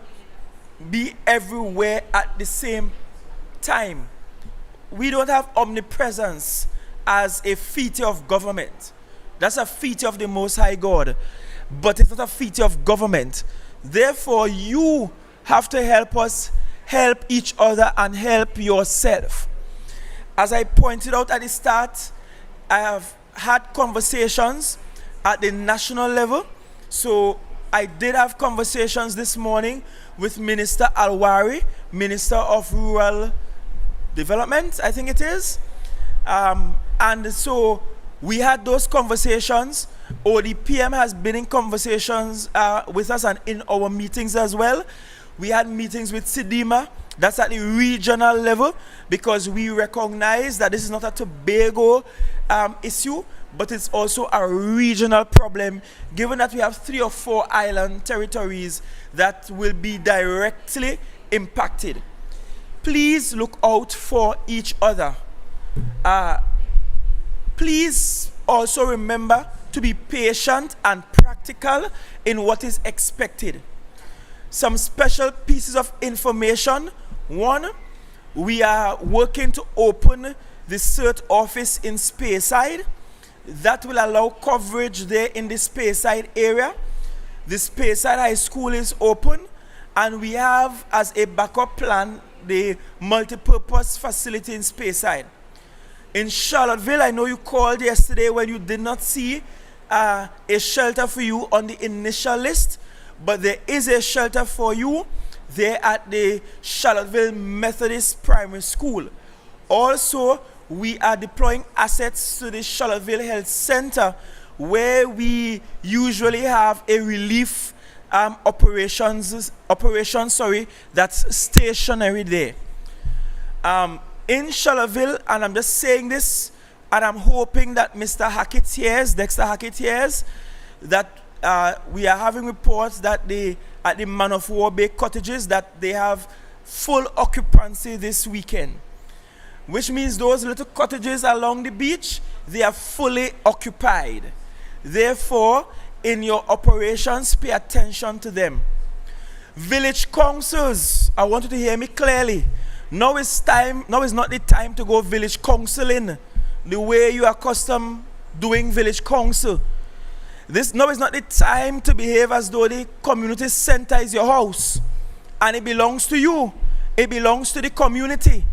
be everywhere at the same time. We don't have omnipresence as a feature of government. That's a feature of the Most High God, but it's not a feature of government. Therefore, you have to help us help each other and help yourself. As I pointed out at the start, I have had conversations at the national level. So I did have conversations this morning with Minister Alwari, Minister of Rural Development, I think it is. And so we had those conversations. ODPM has been in conversations with us and in our meetings as well. We had meetings with Sidima, that's at the regional level, because we recognize that this is not a Tobago issue, but it's also a regional problem, given that we have 3 or 4 island territories that will be directly impacted. Please look out for each other. Please also remember to be patient and practical in what is expected. Some special pieces of information One, we are working to open the CERT office in Speyside. That will allow coverage there in the Speyside area. The Speyside High School is open, and we have as a backup plan the multipurpose facility in Speyside. In Charlottesville, I know you called yesterday when you did not see a shelter for you on the initial list, but there is a shelter for you there at the Charlottesville Methodist Primary School. Also, we are deploying assets to the Charlottesville Health Center, where we usually have a relief operation, that's stationary there. In Charlottesville, and I'm just saying this, and I'm hoping that Mr. Hackett hears, Dexter Hackett hears, that we are having reports that at the Man of War Bay cottages that they have full occupancy this weekend, which means those little cottages along the beach, they are fully occupied. Therefore, in your operations, pay attention to them. Village councils, I want you to hear me clearly. Now is not the time to go village counseling the way you are accustomed doing village council. Now is not the time to behave as though the community center is your house and it belongs to you. It belongs to the community.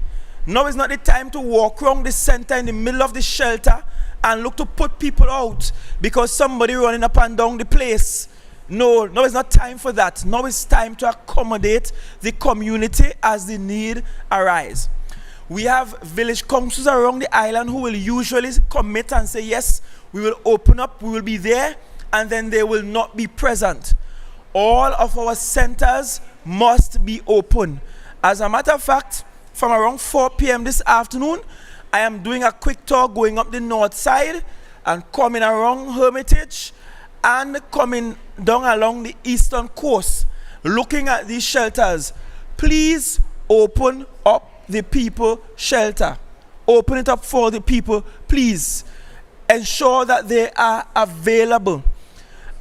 Now is not the time to walk around the center in the middle of the shelter and look to put people out because somebody running up and down the place. No, now it's not time for that. Now it's time to accommodate the community as the need arise. We have village councils around the island who will usually commit and say, yes, we will open up, we will be there, and then they will not be present. All of our centers must be open. As a matter of fact, from around 4 p.m. this afternoon, I am doing a quick tour going up the north side and coming around Hermitage and coming down along the eastern coast, looking at these shelters. Please open up the people shelter. Open it up for the people, please. Ensure that they are available.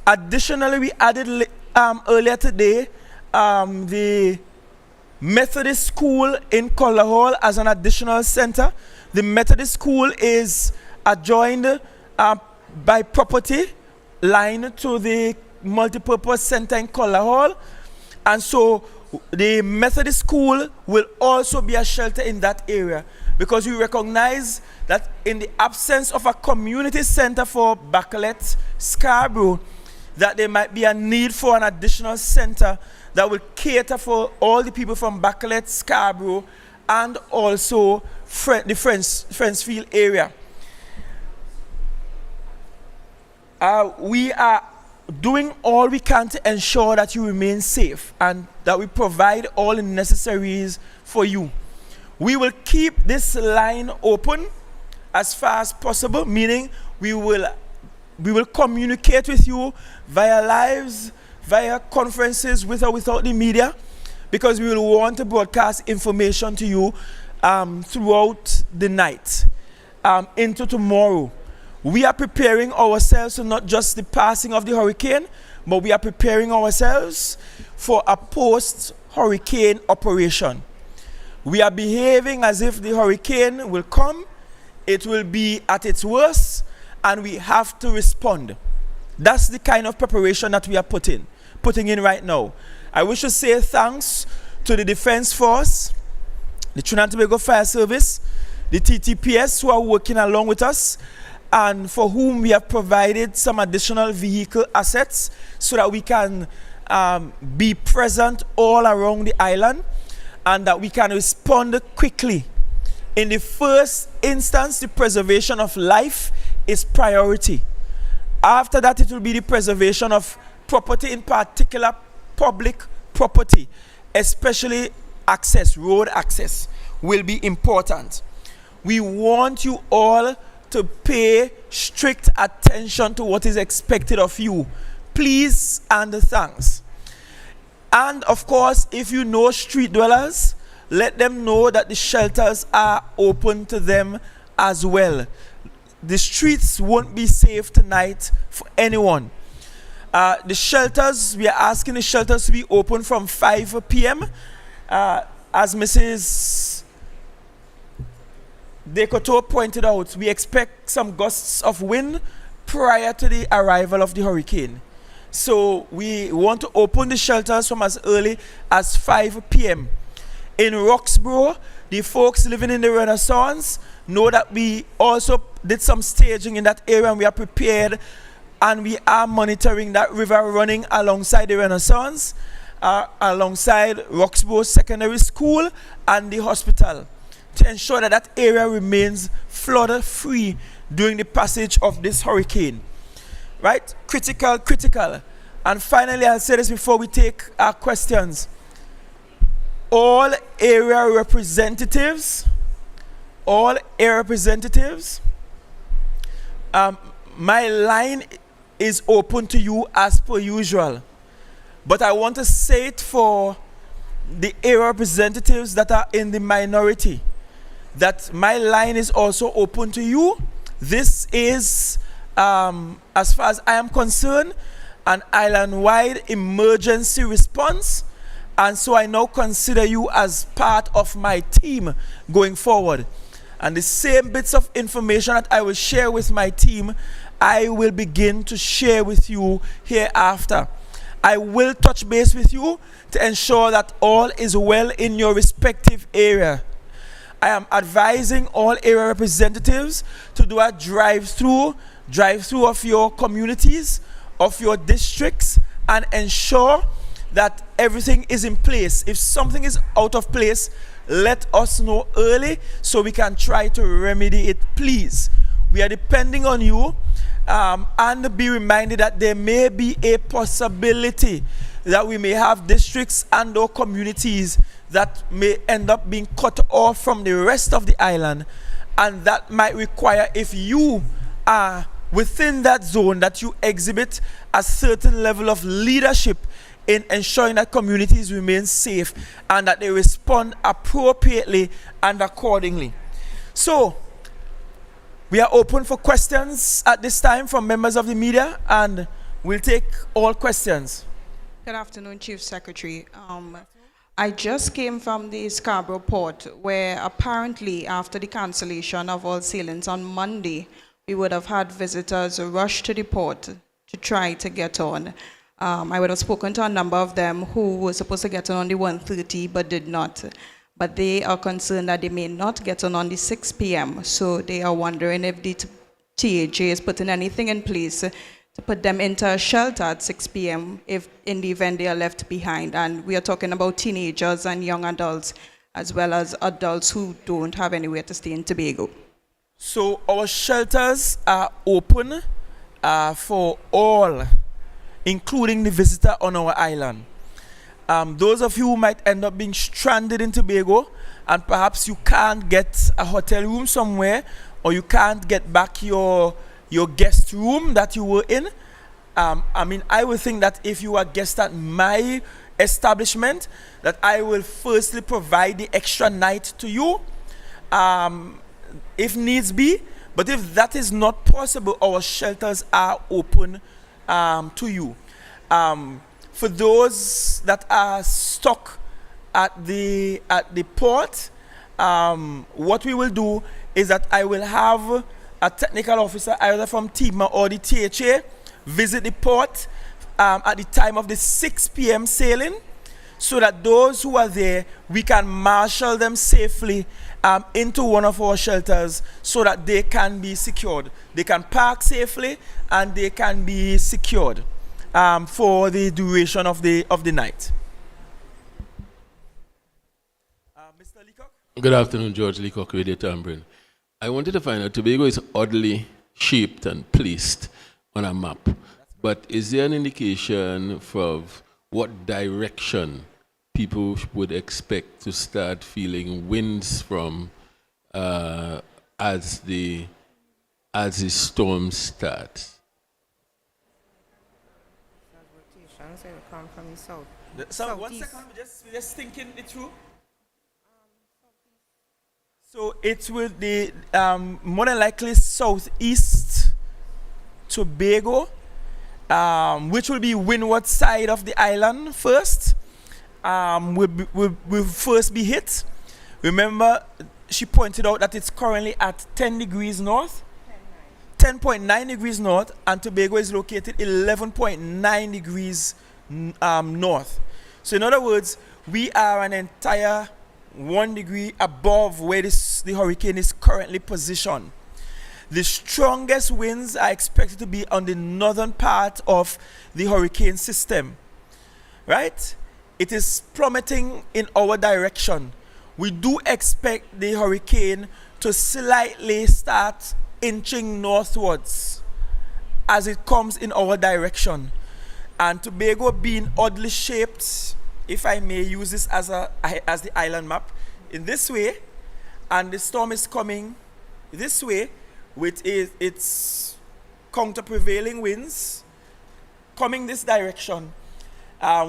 Additionally, we added earlier today the Methodist School in Collar Hall as an additional center. The Methodist School is adjoined by property line to the multipurpose center in Collar Hall, and so the Methodist School will also be a shelter in that area, because we recognize that in the absence of a community center for Bacalet, Scarborough, that there might be a need for an additional center that will cater for all the people from Bacalet, Scarborough, and also the Friendsfield area. We are doing all we can to ensure that you remain safe and that we provide all the necessaries for you. We will keep this line open as far as possible, meaning we will communicate with you via lives, via conferences, with or without the media, because we will want to broadcast information to you throughout the night into tomorrow. We are preparing ourselves for not just the passing of the hurricane, but we are preparing ourselves for a post-hurricane operation. We are behaving as if the hurricane will come, it will be at its worst, and we have to respond. That's the kind of preparation that we are putting in right now. I wish to say thanks to the Defense Force, the Trinidad and Tobago Fire Service, the TTPS who are working along with us, and for whom we have provided some additional vehicle assets so that we can be present all around the island and that we can respond quickly. In the first instance, the preservation of life is priority. After that, it will be the preservation of property, in particular public property, especially access, road access will be important. We want you all to pay strict attention to what is expected of you. Please and thanks. And of course, if you know street dwellers, let them know that the shelters are open to them as well. The streets won't be safe tonight for anyone. The shelters, we are asking the shelters to be open from 5 p.m. as Mrs. Decoto pointed out, we expect some gusts of wind prior to the arrival of the hurricane. So we want to open the shelters from as early as 5 p.m. In Roxborough, the folks living in the Renaissance know that we also did some staging in that area, and we are prepared, and we are monitoring that river running alongside the Renaissance, alongside Roxborough Secondary School and the hospital, to ensure that that area remains flood free during the passage of this hurricane. Right? Critical, critical. And finally, I'll say this before we take our questions. All area representatives, my line is open to you as per usual. But I want to say it for the area representatives that are in the minority, that my line is also open to you. This is, as far as I am concerned, an island-wide emergency response, and so I now consider you as part of my team going forward. And the same bits of information that I will share with my team, I will begin to share with you hereafter. I will touch base with you to ensure that all is well in your respective area. I am advising all area representatives to do a drive-through of your communities, of your districts, and ensure that everything is in place. If something is out of place, let us know early so we can try to remedy it, please. We are depending on you, and be reminded that there may be a possibility that we may have districts and or communities that may end up being cut off from the rest of the island, and that might require, if you are within that zone, that you exhibit a certain level of leadership in ensuring that communities remain safe and that they respond appropriately and accordingly. So, we are open for questions at this time from members of the media, and we'll take all questions. Good afternoon, Chief Secretary. I just came from the Scarborough port, where apparently after the cancellation of all sailings on Monday, we would have had visitors rush to the port to try to get on. I would have spoken to a number of them who were supposed to get on the 1:30 but did not. But they are concerned that they may not get on the 6 p.m. So they are wondering if the THA is putting anything in place to put them into a shelter at 6 p.m. if in the event they are left behind. And we are talking about teenagers and young adults, as well as adults who don't have anywhere to stay in Tobago. So our shelters are open for all, including the visitor on our island. Those of you who might end up being stranded in Tobago, and perhaps you can't get a hotel room somewhere, or you can't get back your guest room that you were in. I would think that if you are a guest at my establishment, that I will firstly provide the extra night to you, if needs be. But if that is not possible, our shelters are open to you. For those that are stuck at the port, what we will do is that I will have a technical officer either from TIMA or the THA visit the port at the time of the 6 p.m. sailing, so that those who are there, we can marshal them safely into one of our shelters so that they can be secured. They can park safely and they can be secured for the duration of the night. Mr. Leacock? Good afternoon, George Leacock, Radio Tambrin. I wanted to find out, Tobago is oddly shaped and placed on a map, but is there an indication of what direction people would expect to start feeling winds from as the storm starts? Rotations will come from the south. So 1 second, we're just thinking it through. So it will be more than likely southeast Tobago, which will be windward side of the island first, will first be hit. Remember, she pointed out that it's currently at 10 degrees north, 10.9 degrees north, and Tobago is located 11.9 degrees north. So in other words, we are an entire 1 degree above where the hurricane is currently positioned. The strongest winds are expected to be on the northern part of the hurricane system, right? It is plummeting in our direction. We do expect the hurricane to slightly start inching northwards as it comes in our direction. And Tobago being oddly shaped, if I may use this as the island map, in this way, and the storm is coming this way with its counter-prevailing winds coming this direction.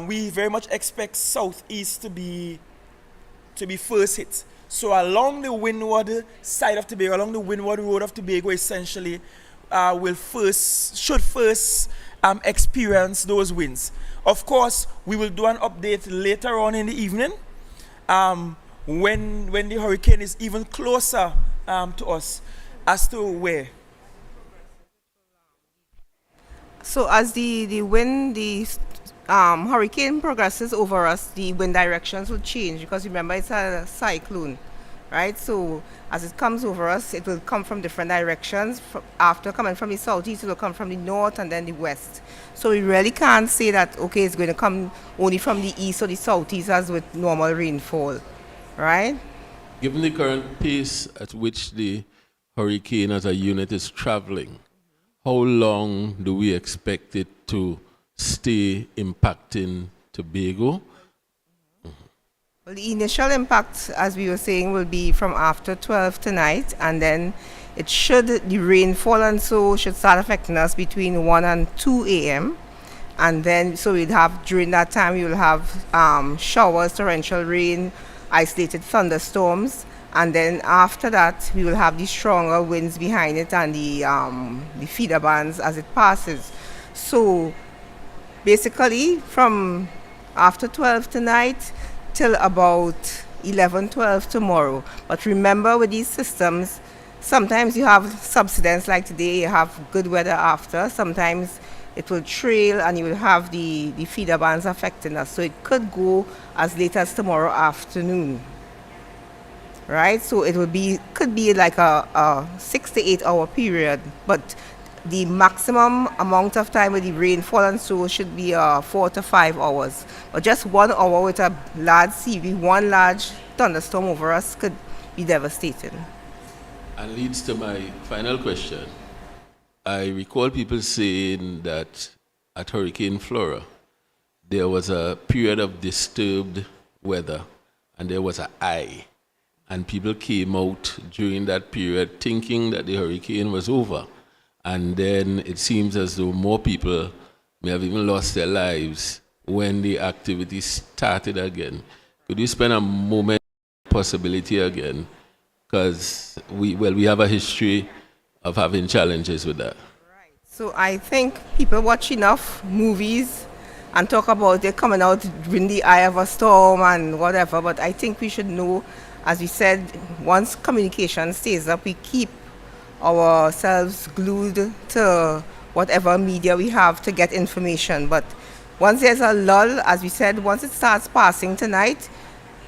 We very much expect southeast to be first hit. So along the windward side of Tobago, along the windward road of Tobago, essentially, should first experience those winds. Of course, we will do an update later on in the evening when the hurricane is even closer to us as to where. So as the hurricane progresses over us, the wind directions will change because remember it's a cyclone, right? So as it comes over us, it will come from different directions. After coming from the southeast, it will come from the north and then the west. So we really can't say that, okay, it's going to come only from the east or the southeast as with normal rainfall, right? Given the current pace at which the hurricane as a unit is traveling, how long do we expect it to stay impacting Tobago? Well, the initial impact, as we were saying, will be from after 12 tonight, and then the rainfall and so should start affecting us between 1 and 2 a.m. And then, so during that time, we will have showers, torrential rain, isolated thunderstorms, and then after that, we will have the stronger winds behind it and the feeder bands as it passes. So basically, from after 12 tonight till about 11, 12 tomorrow. But remember, with these systems, sometimes you have subsidence, like today, you have good weather after. Sometimes it will trail and you will have the feeder bands affecting us. So it could go as late as tomorrow afternoon, right? So it could be like a 6 to 8 hour period, but the maximum amount of time with the rainfall and so should be 4 to 5 hours. But just 1 hour with a large CV, one large thunderstorm over us could be devastating. And leads to my final question. I recall people saying that at Hurricane Flora, there was a period of disturbed weather and there was an eye. And people came out during that period thinking that the hurricane was over. And then it seems as though more people may have even lost their lives when the activity started again. Could you spend a moment on possibility again? Because we have a history of having challenges with that. Right. So I think people watch enough movies and talk about it coming out in the eye of a storm and whatever, but I think we should know, as we said, once communication stays up, we keep ourselves glued to whatever media we have to get information. But once there's a lull, as we said, once it starts passing tonight,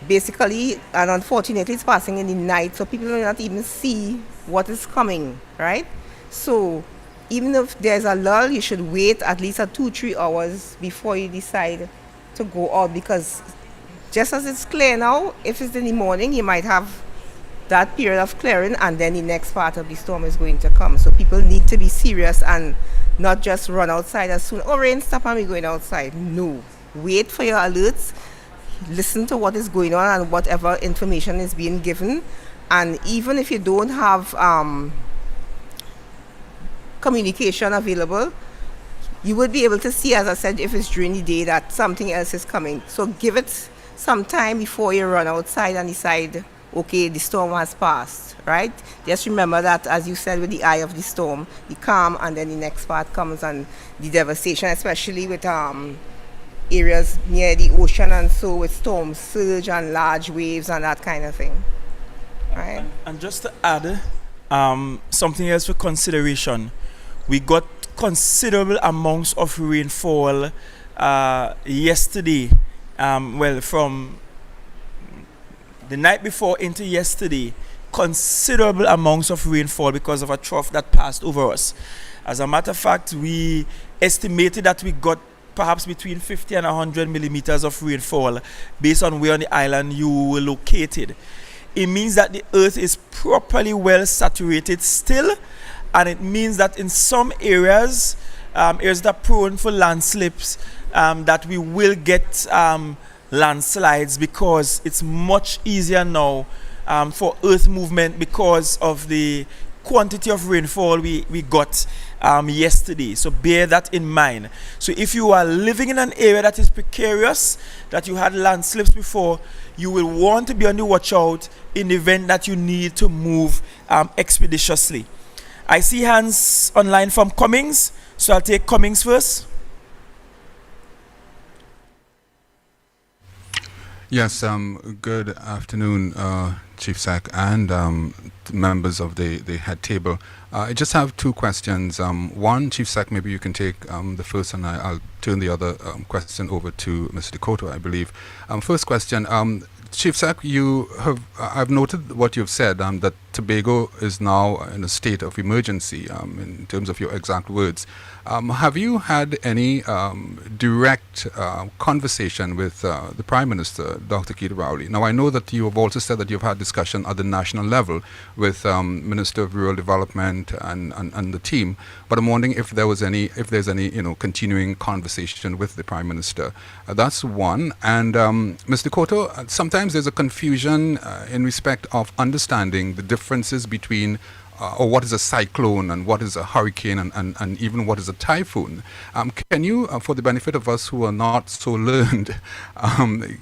basically, and unfortunately it's passing in the night, so people will not even see what is coming, right? So even if there's a lull, you should wait at least 2-3 hours before you decide to go out, because just as it's clear now, if it's in the morning, you might have that period of clearing and then the next part of the storm is going to come. So people need to be serious and not just run outside as soon, oh, rain stop and we're going outside. No, wait for your alerts, listen to what is going on and whatever information is being given. And even if you don't have communication available, you would be able to see, as I said, if it's during the day that something else is coming. So give it some time before you run outside and decide, okay, the storm has passed, right? Just remember that, as you said, with the eye of the storm, the calm, and then the next part comes and the devastation, especially with areas near the ocean, and so with storm surge and large waves and that kind of thing. Right? And just to add something else for consideration, we got considerable amounts of rainfall yesterday. From the night before into yesterday, considerable amounts of rainfall because of a trough that passed over us. As a matter of fact, we estimated that we got perhaps between 50 and 100 millimeters of rainfall based on where on the island you were located. It means that the earth is properly well saturated still, and it means that in some areas, areas that are prone for landslips, that we will get landslides because it's much easier now for earth movement because of the quantity of rainfall we got yesterday. So bear that in mind. So if you are living in an area that is precarious, that you had landslips before, you will want to be on the watch out in the event that you need to move expeditiously. I see hands online from Cummings, so I'll take Cummings first. Yes, good afternoon, Chief Sec and members of the head table. I just have two questions. One, Chief Sec, maybe you can take the first, and I'll turn the other question over to Mr. Dakota, I believe. First question, Chief Sec, I've noted what you've said, that Tobago is now in a state of emergency, in terms of your exact words. Have you had any direct conversation with the Prime Minister, Dr. Keith Rowley? Now, I know that you have also said that you've had discussion at the national level with Minister of Rural Development and the team, but I'm wondering if there's any continuing conversation with the Prime Minister. That's one. And Mr. Koto, sometimes there's a confusion in respect of understanding the differences between or what is a cyclone and what is a hurricane and even what is a typhoon. Can you, for the benefit of us who are not so learned,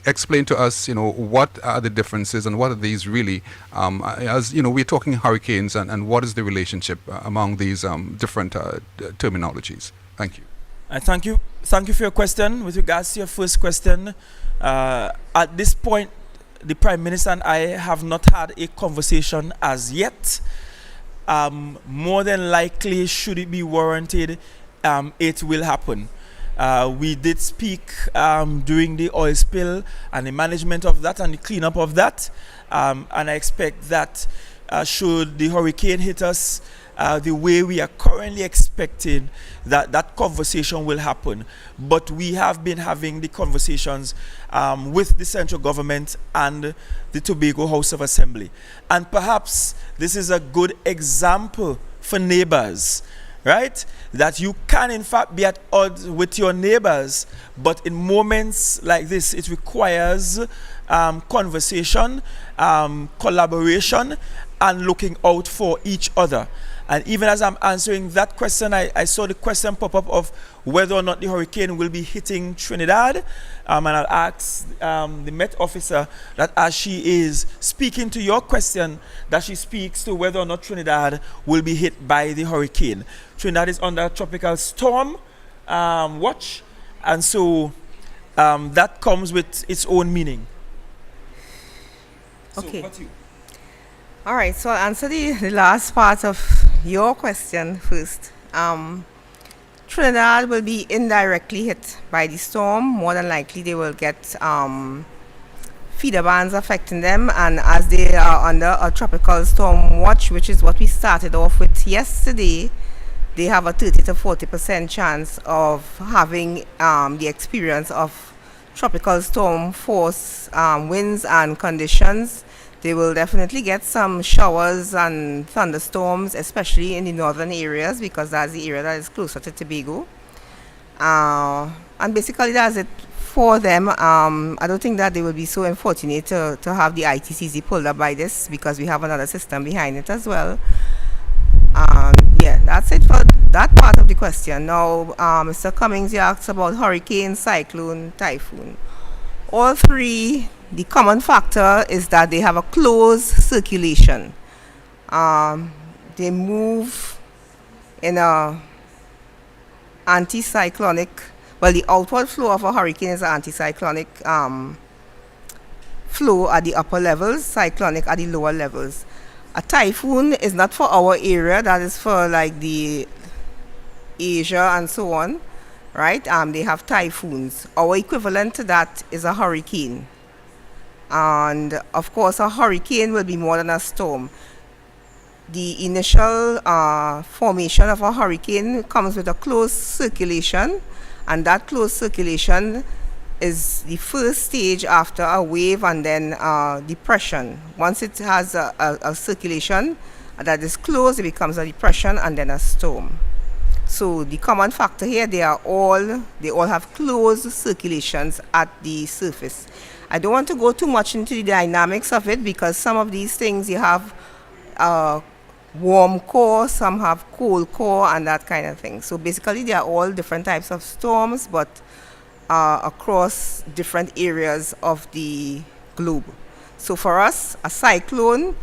explain to us, what are the differences and what are these really? As we're talking hurricanes, and what is the relationship among these different terminologies? Thank you. Thank you for your question. With regards to your first question, at this point, the Prime Minister and I have not had a conversation as yet. More than likely, should it be warranted, it will happen. We did speak during the oil spill and the management of that and the cleanup of that, and I expect that should the hurricane hit us the way we are currently expecting, that conversation will happen. But we have been having the conversations with the central government and the Tobago House of Assembly. And perhaps this is a good example for neighbors, right? That you can in fact be at odds with your neighbors, but in moments like this, it requires conversation, collaboration, and looking out for each other. And even as I'm answering that question, I saw the question pop up of whether or not the hurricane will be hitting Trinidad. And I'll ask the Met officer that as she is speaking to your question, that she speaks to whether or not Trinidad will be hit by the hurricane. Trinidad is under tropical storm watch, and so that comes with its own meaning. Okay. So, what you? All right, so I'll answer the last part of your question first. Trinidad will be indirectly hit by the storm. More than likely, they will get feeder bands affecting them, and as they are under a tropical storm watch, which is what we started off with yesterday, they have a 30 to 40% chance of having the experience of tropical storm force winds and conditions. They will definitely get some showers and thunderstorms, especially in the northern areas, because that's the area that is closer to Tobago. And basically that's it for them. I don't think that they will be so unfortunate to have the ITCZ pulled up by this, because we have another system behind it as well. Yeah, that's it for that part of the question. Now, Mr. Cummings, you asked about hurricane, cyclone, typhoon. All three, the common factor is that they have a closed circulation. They move in a anticyclonic, Well, the outward flow of a hurricane is an anticyclonic flow at the upper levels, cyclonic at the lower levels. A typhoon is not for our area, that is for like the Asia and so on, right? They have typhoons. Our equivalent to that is a hurricane. And of course, a hurricane will be more than a storm. The initial formation of a hurricane comes with a closed circulation, and that closed circulation is the first stage after a wave and then depression. Once it has a circulation that is closed, it becomes a depression and then a storm. So the common factor here, they all have closed circulations at the surface. I don't want to go too much into the dynamics of it because some of these things you have warm core, some have cold core and that kind of thing. So basically they are all different types of storms, but across different areas of the globe. So for us, a cyclone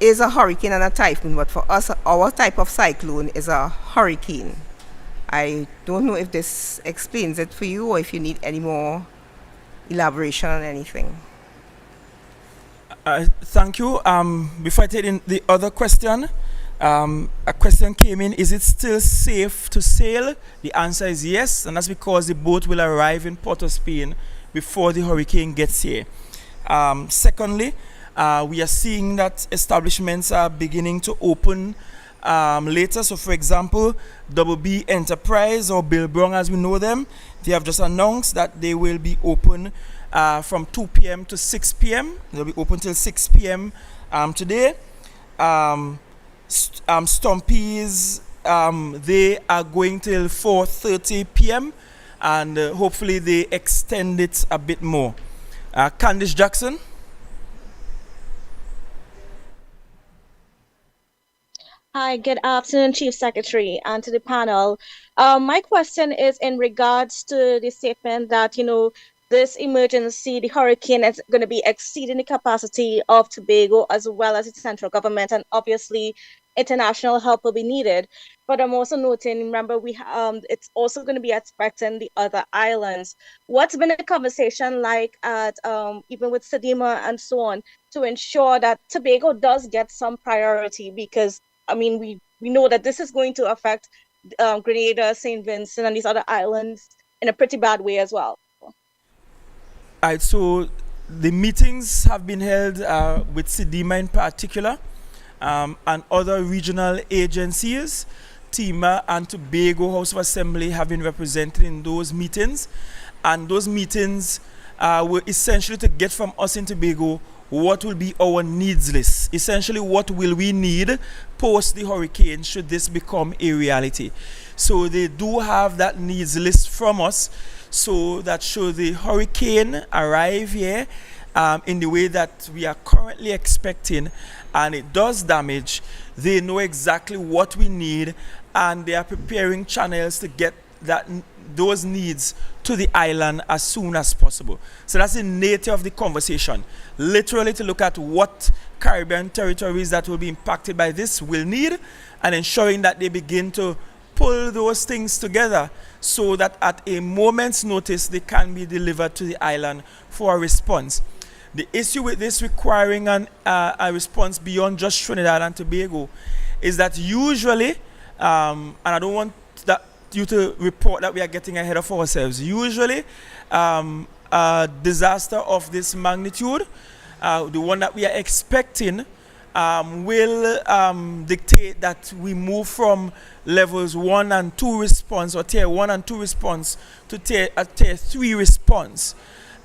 is a hurricane and a typhoon, but for us, our type of cyclone is a hurricane. I don't know if this explains it for you or if you need any more elaboration on anything. Thank you. Before I take in the other question, a question came in, is it still safe to sail? The answer is yes, and that's because the boat will arrive in Port of Spain before the hurricane gets here. Secondly, we are seeing that establishments are beginning to open later. So for example, Double B Enterprise or Bill Brown as we know them, they have just announced that they will be open from 2 p.m. to 6 p.m. They'll be open till 6 p.m. Today. Stompies, they are going till 4:30 p.m. and hopefully they extend it a bit more. Candice Jackson. Hi, good afternoon, Chief Secretary, and to the panel. My question is in regards to the statement that, this emergency, the hurricane, is going to be exceeding the capacity of Tobago as well as its central government, and obviously international help will be needed. But I'm also noting, remember, it's also going to be affecting the other islands. What's been the conversation like at even with Sedima and so on to ensure that Tobago does get some priority? Because we know that this is going to affect Grenada, St. Vincent, and these other islands in a pretty bad way as well. Alright, so the meetings have been held with Sedima in particular and other regional agencies. TIMA and Tobago House of Assembly have been represented in those meetings, and those meetings were essentially to get from us in Tobago what will be our needs list. Essentially, what will we need post the hurricane should this become a reality. So they do have that needs list from us, so that should the hurricane arrive here in the way that we are currently expecting and it does damage, they know exactly what we need and they are preparing channels to get those needs to the island as soon as possible. So that's the nature of the conversation. Literally to look at what Caribbean territories that will be impacted by this will need and ensuring that they begin to pull those things together so that at a moment's notice they can be delivered to the island for a response. The issue with this requiring a response beyond just Trinidad and Tobago is that usually, and I don't want you to report that we are getting ahead of ourselves, usually a disaster of this magnitude, the one that we are expecting, will dictate that we move from levels 1 and 2 response or tier 1 and 2 response to a tier 3 response.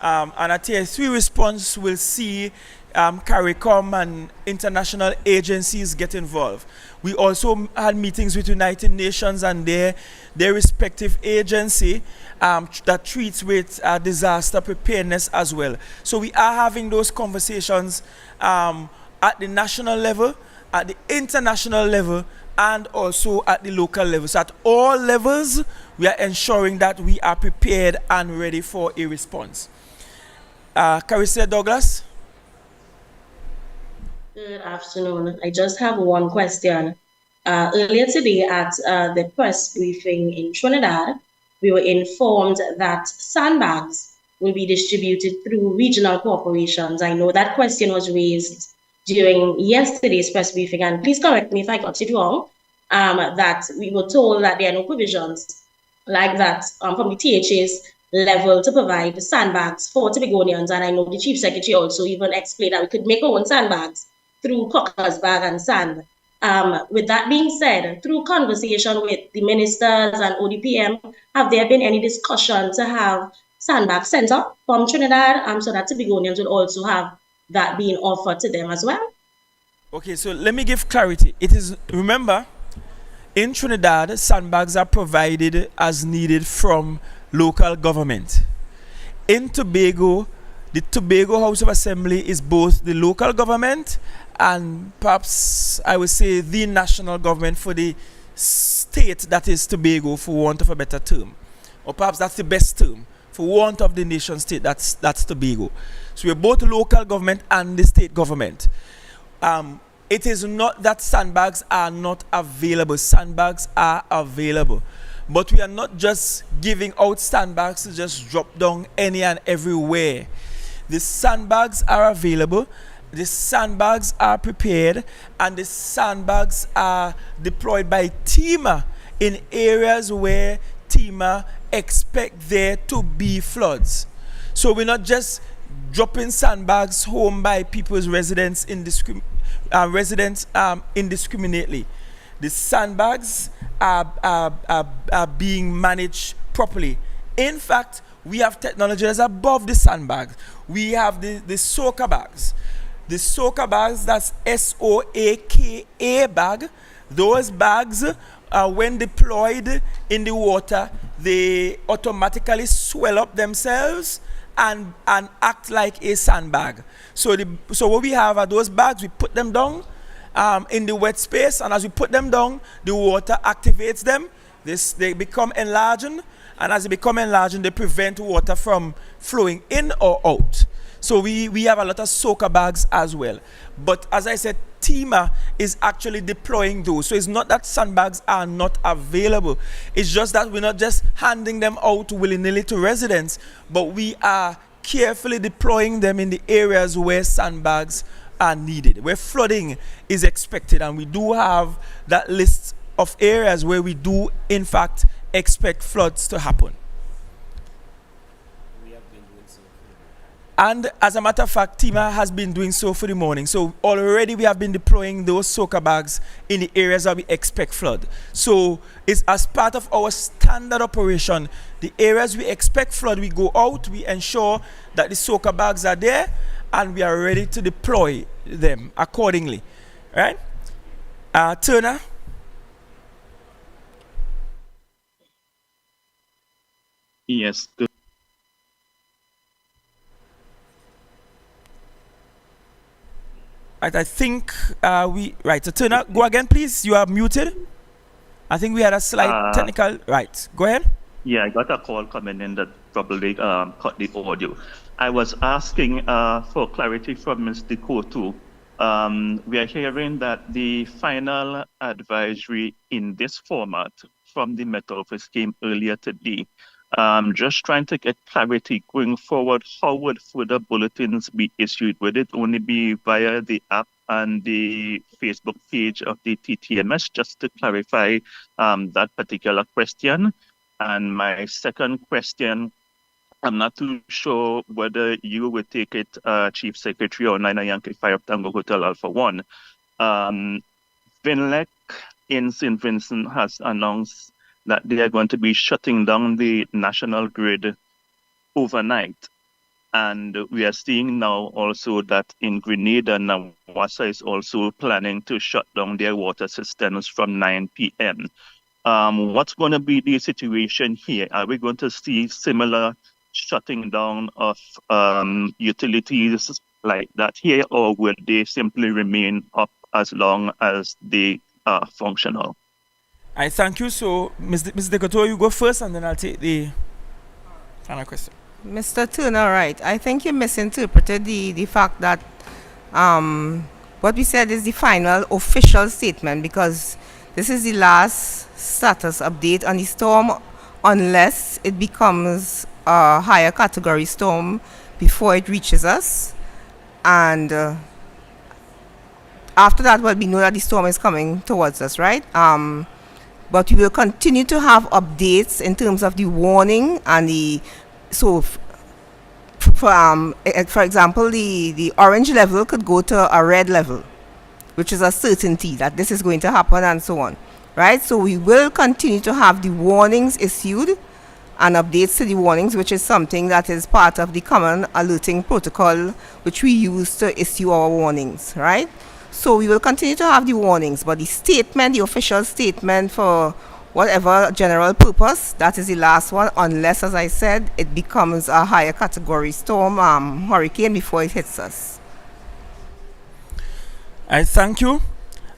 And a tier 3 response will see CARICOM and international agencies get involved. We also had meetings with United Nations and their respective agency that treats with disaster preparedness as well. So we are having those conversations at the national level, at the international level, and also at the local level. So at all levels, we are ensuring that we are prepared and ready for a response. Carissa Douglas. Good afternoon. I just have one question. Earlier today at the press briefing in Trinidad, we were informed that sandbags will be distributed through regional corporations. I know that question was raised during yesterday's press briefing, and please correct me if I got it wrong, that we were told that there are no provisions like that from the THA's level to provide sandbags for Tobagonians. And I know the Chief Secretary also even explained that we could make our own sandbags through Cockers Bag and Sand. With that being said, through conversation with the ministers and ODPM, have there been any discussion to have sandbag center from Trinidad so that Tobagonians will also have that being offered to them as well? Okay, so let me give clarity. It is, remember, in Trinidad, sandbags are provided as needed from local government. In Tobago, the Tobago House of Assembly is both the local government and perhaps I would say the national government for the state that is Tobago, for want of a better term. Or perhaps that's the best term. For want of the nation state, that's Tobago. So we're both local government and the state government. It is not that sandbags are not available. Sandbags are available. But we are not just giving out sandbags to just drop down any and everywhere. The sandbags are available, the sandbags are prepared, and the sandbags are deployed by TEMA in areas where TEMA expect there to be floods. So we're not just dropping sandbags home by people's residents indiscriminately. The sandbags are being managed properly. In fact, we have technology that's above the sandbags. We have the soaker bags. The soaker bags, that's SOAKA bag. Those bags, when deployed in the water, they automatically swell up themselves and act like a sandbag. So what we have are those bags, we put them down in the wet space, and as we put them down, the water activates them. They become enlarged, and as they become enlarged, they prevent water from flowing in or out. So we have a lot of soaker bags as well. But as I said, TEMA is actually deploying those. So it's not that sandbags are not available. It's just that we're not just handing them out willy-nilly to residents, but we are carefully deploying them in the areas where sandbags are needed, where flooding is expected. And we do have that list of areas where we do, in fact, expect floods to happen. And as a matter of fact, TEMA has been doing so for the morning. So already we have been deploying those soaker bags in the areas that we expect flood. So it's as part of our standard operation. The areas we expect flood, we go out, we ensure that the soaker bags are there, and we are ready to deploy them accordingly. Right? Turner? Yes. Good. Right, I think so Turner, go again, please. You are muted. I think we had a slight technical. Right, go ahead. Yeah, I got a call coming in that probably cut the audio. I was asking for clarity from Mr. Kotu. We are hearing that the final advisory in this format from the Met Office came earlier today. Just trying to get clarity going forward. How would further bulletins be issued? Would it only be via the app and the Facebook page of the TTMS? Just to clarify that particular question. And my second question, I'm not too sure whether you would take it, Chief Secretary, or 9 Yankee 5 Tango Hotel Alpha 1. VINLEC in St. Vincent has announced that they are going to be shutting down the national grid overnight. And we are seeing now also that in Grenada, Nawassa is also planning to shut down their water systems from 9 p.m. What's going to be the situation here? Are we going to see similar shutting down of utilities like that here, or will they simply remain up as long as they are functional? I thank you. So, Mr. Dekoto, you go first, and then I'll take the final question. Mr. Turner, right. I think you misinterpreted the fact that what we said is the final official statement, because this is the last status update on the storm unless it becomes a higher category storm before it reaches us. And after that, well, we know that the storm is coming towards us, right? But we will continue to have updates in terms of the warning and the, so for example, the orange level could go to a red level, which is a certainty that this is going to happen and so on, right? So we will continue to have the warnings issued and updates to the warnings, which is something that is part of the common alerting protocol, which we use to issue our warnings, right? So we will continue to have the warnings, but the statement, the official statement for whatever general purpose, that is the last one, unless, as I said, it becomes a higher category storm, hurricane before it hits us. I thank you.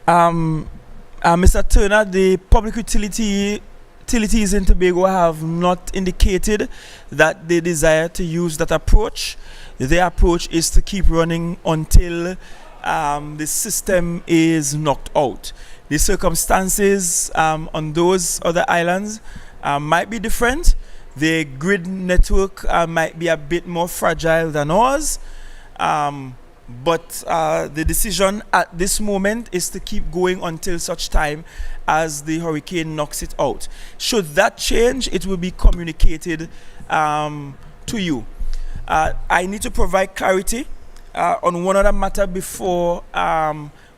Mr. Turner, the public utilities in Tobago have not indicated that they desire to use that approach. Their approach is to keep running until the system is knocked out. The circumstances on those other islands might be different. The grid network might be a bit more fragile than ours. But the decision at this moment is to keep going until such time as the hurricane knocks it out. Should that change, it will be communicated to you. I need to provide clarity on one other matter before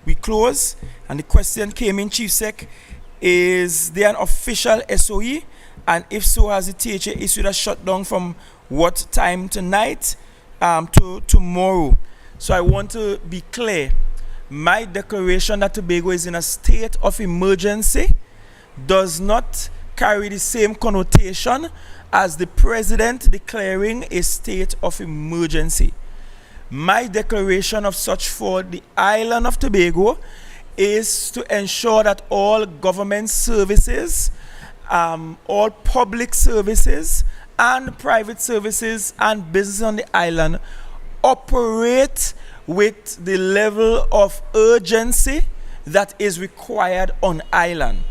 we close. And the question came in, Chief Sec, is there an official SOE? And if so, has the THA issued a shutdown from what time tonight to tomorrow? So I want to be clear. My declaration that Tobago is in a state of emergency does not carry the same connotation as the President declaring a state of emergency. My declaration of such for the island of Tobago is to ensure that all government services, all public services and private services and business on the island operate with the level of urgency that is required on island.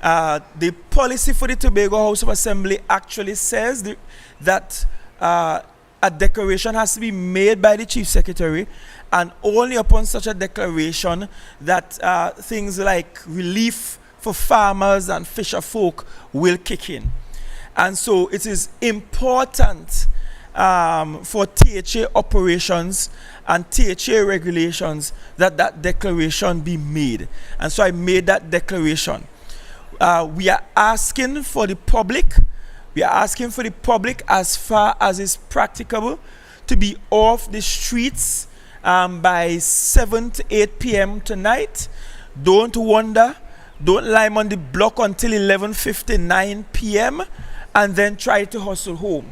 The policy for the Tobago House of Assembly actually says that a declaration has to be made by the Chief Secretary, and only upon such a declaration that things like relief for farmers and fisher folk will kick in. And so it is important for THA operations and THA regulations that declaration be made. And so I made that declaration. We are asking for the public, as far as is practicable, to be off the streets by 7 to 8 p.m. tonight. Don't wander, don't lie on the block until 11:59 p.m. and then try to hustle home.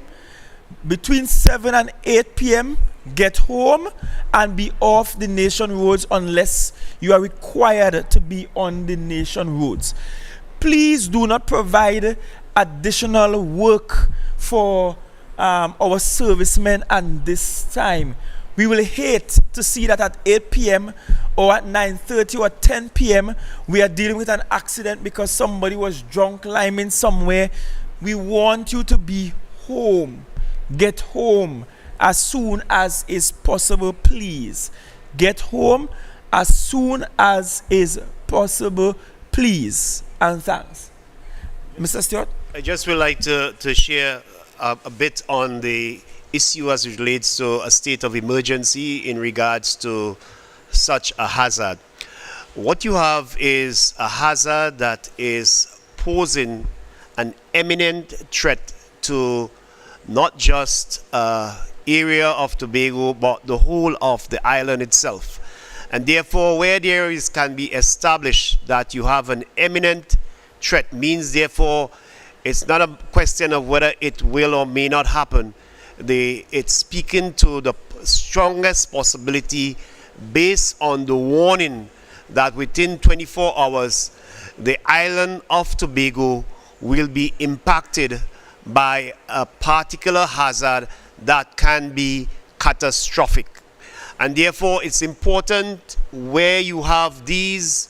Between 7 and 8 p.m., get home and be off the nation roads unless you are required to be on the nation roads. Please do not provide additional work for our servicemen at this time. We will hate to see that at 8 p.m. or at 9:30 or 10 p.m. we are dealing with an accident because somebody was drunk climbing somewhere. We want you to be home. Get home as soon as is possible, please. Get home as soon as is possible, please. And thanks. Mr. Stewart? I just would like to share a bit on the issue as it relates to a state of emergency in regards to such a hazard. What you have is a hazard that is posing an imminent threat to not just area of Tobago, but the whole of the island itself. And therefore, where there can be established that you have an imminent threat, means therefore it's not a question of whether it will or may not happen. It's speaking to the strongest possibility based on the warning that within 24 hours, the island of Tobago will be impacted by a particular hazard that can be catastrophic. And therefore, it's important where you have these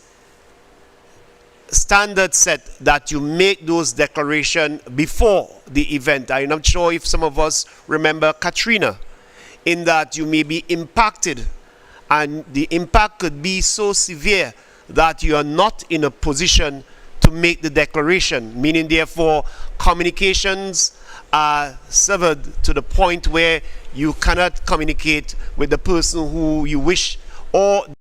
standard set that you make those declarations before the event. I'm not sure if some of us remember Katrina, in that you may be impacted, and the impact could be so severe that you are not in a position to make the declaration, meaning therefore communications are severed to the point where you cannot communicate with the person who you wish or the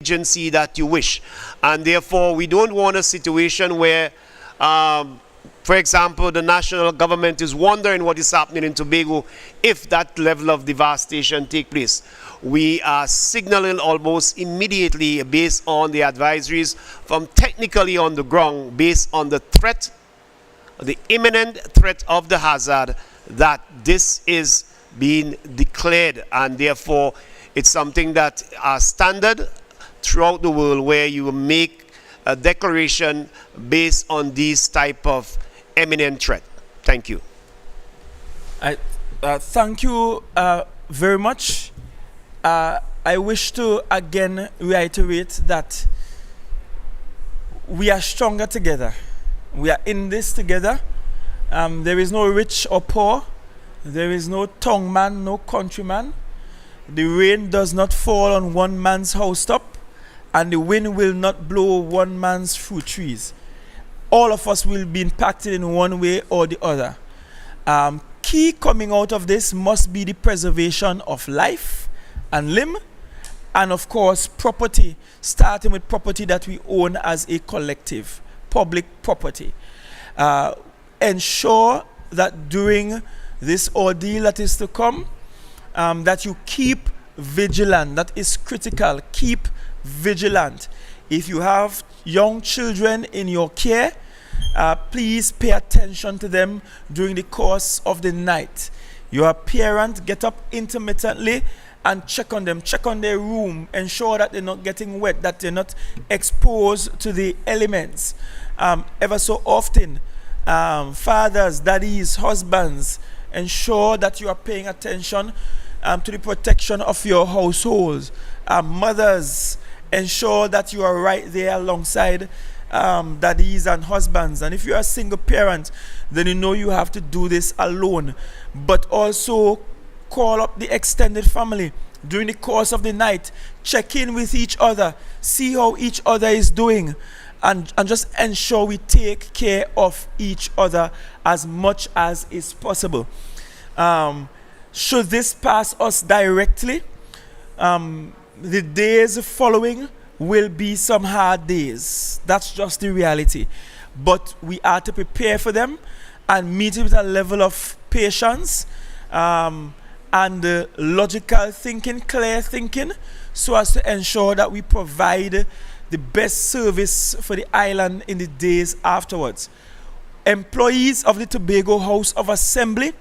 agency that you wish. And therefore we don't want a situation where for example, the national government is wondering what is happening in Tobago if that level of devastation take place. We are signaling almost immediately based on the advisories from technically on the ground, based on the threat, the imminent threat of the hazard, that this is being declared, and therefore it's something that are standard throughout the world, where you make a declaration based on these type of imminent threat. Thank you. Thank you very much. I wish to again reiterate that we are stronger together. We are in this together. There is no rich or poor. There is no tongue man, no countryman. The rain does not fall on one man's housetop, and the wind will not blow one man's fruit trees. All of us will be impacted in one way or the other. Key coming out of this must be the preservation of life and limb, and of course property, starting with property that we own as a collective, public property. Ensure that during this ordeal that is to come, that you keep vigilant. That is critical. Keep vigilant. If you have young children in your care, please pay attention to them during the course of the night. Your parent, get up intermittently and check on them, check on their room, ensure that they're not getting wet, that they're not exposed to the elements. Ever so often, fathers, daddies, husbands, ensure that you are paying attention to the protection of your households. Mothers, ensure that you are right there alongside daddies and husbands. And if you're a single parent, then you know you have to do this alone. But also call up the extended family during the course of the night. Check in with each other. See how each other is doing. And just ensure we take care of each other as much as is possible. Should this pass us directly, the days following will be some hard days. That's just the reality. But we are to prepare for them and meet it with a level of patience and logical thinking, clear thinking, so as to ensure that we provide the best service for the island in the days afterwards. Employees of the Tobago House of Assembly,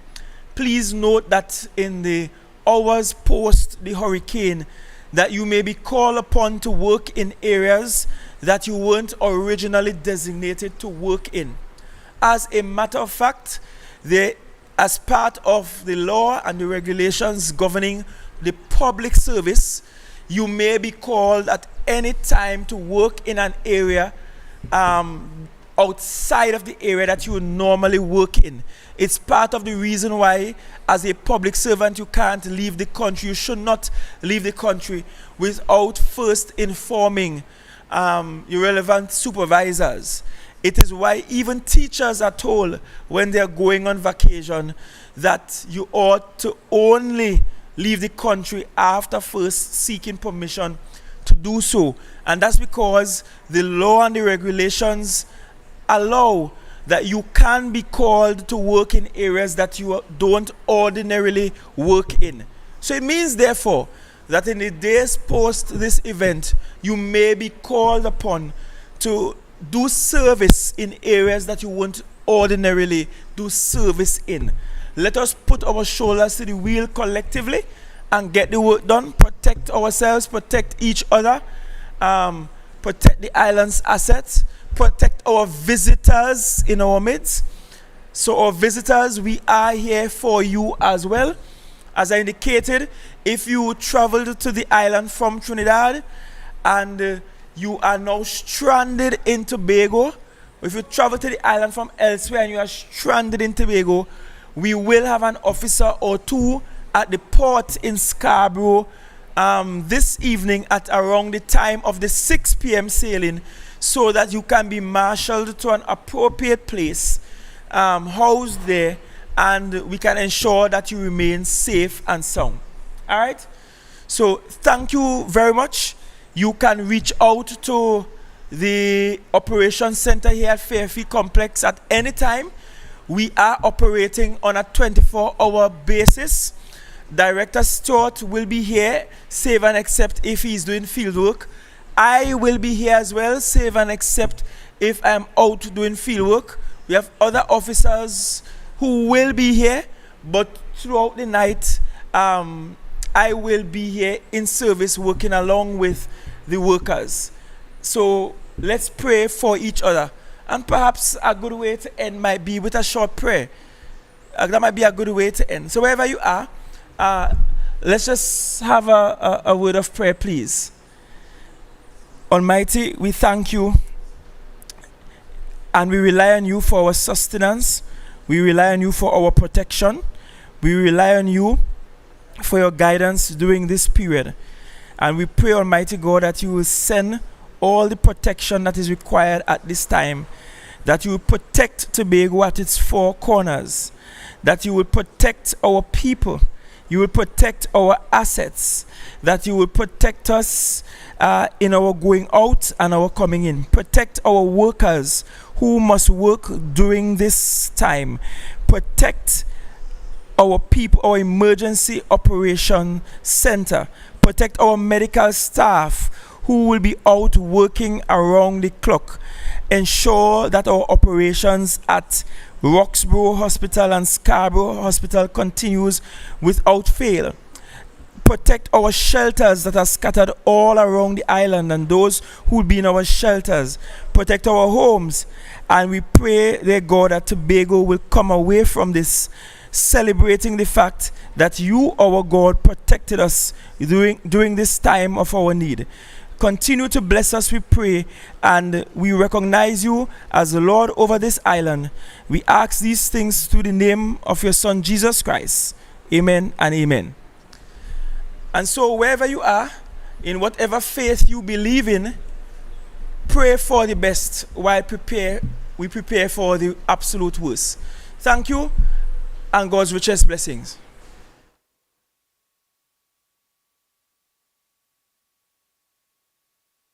please note that in the hours post the hurricane, that you may be called upon to work in areas that you weren't originally designated to work in. As a matter of fact, as part of the law and the regulations governing the public service, you may be called at any time to work in an area outside of the area that you normally work in. It's part of the reason why, as a public servant, you can't leave the country. You should not leave the country without first informing your relevant supervisors. It is why even teachers are told when they're going on vacation that you ought to only leave the country after first seeking permission to do so. And that's because the law and the regulations allow that you can be called to work in areas that you don't ordinarily work in. So it means, therefore, that in the days post this event, you may be called upon to do service in areas that you won't ordinarily do service in. Let us put our shoulders to the wheel collectively and get the work done. Protect ourselves, protect each other, protect the island's assets, protect our visitors in our midst. So our visitors, we are here for you as well. As I indicated, if you traveled to the island from Trinidad and you are now stranded in Tobago. If you travel to the island from elsewhere and you are stranded in Tobago, we will have an officer or two at the port in Scarborough this evening at around the time of the 6 p.m. sailing, so that you can be marshaled to an appropriate place, housed there, and we can ensure that you remain safe and sound. All right? So thank you very much. You can reach out to the Operations Center here at Fairfield Complex at any time. We are operating on a 24-hour basis. Director Stewart will be here, save and except if he's doing field work. I will be here as well, save and except if I'm out doing field work. We have other officers who will be here, but throughout the night, I will be here in service working along with the workers. So let's pray for each other. And perhaps a good way to end might be with a short prayer. That might be a good way to end. So wherever you are, let's just have a word of prayer, please. Almighty, we thank you and we rely on you for our sustenance. We rely on you for our protection. We rely on you for your guidance during this period. And we pray, Almighty God, that you will send all the protection that is required at this time, that you will protect Tobago at its four corners, that you will protect our people, you will protect our assets, that you will protect us in our going out and our coming in. Protect our workers who must work during this time. Protect our people, our emergency operation center. Protect our medical staff who will be out working around the clock. Ensure that our operations at Roxborough Hospital and Scarborough Hospital continues without fail. Protect our shelters that are scattered all around the island and those who will be in our shelters. Protect our homes. And we pray, dear God, that Tobago will come away from this celebrating the fact that you, our God, protected us during this time of our need. Continue to bless us, we pray, and we recognize you as the Lord over this island. We ask these things through the name of your Son, Jesus Christ. Amen and amen. And so wherever you are, in whatever faith you believe in, pray for the best while we prepare for the absolute worst. Thank you, and God's richest blessings.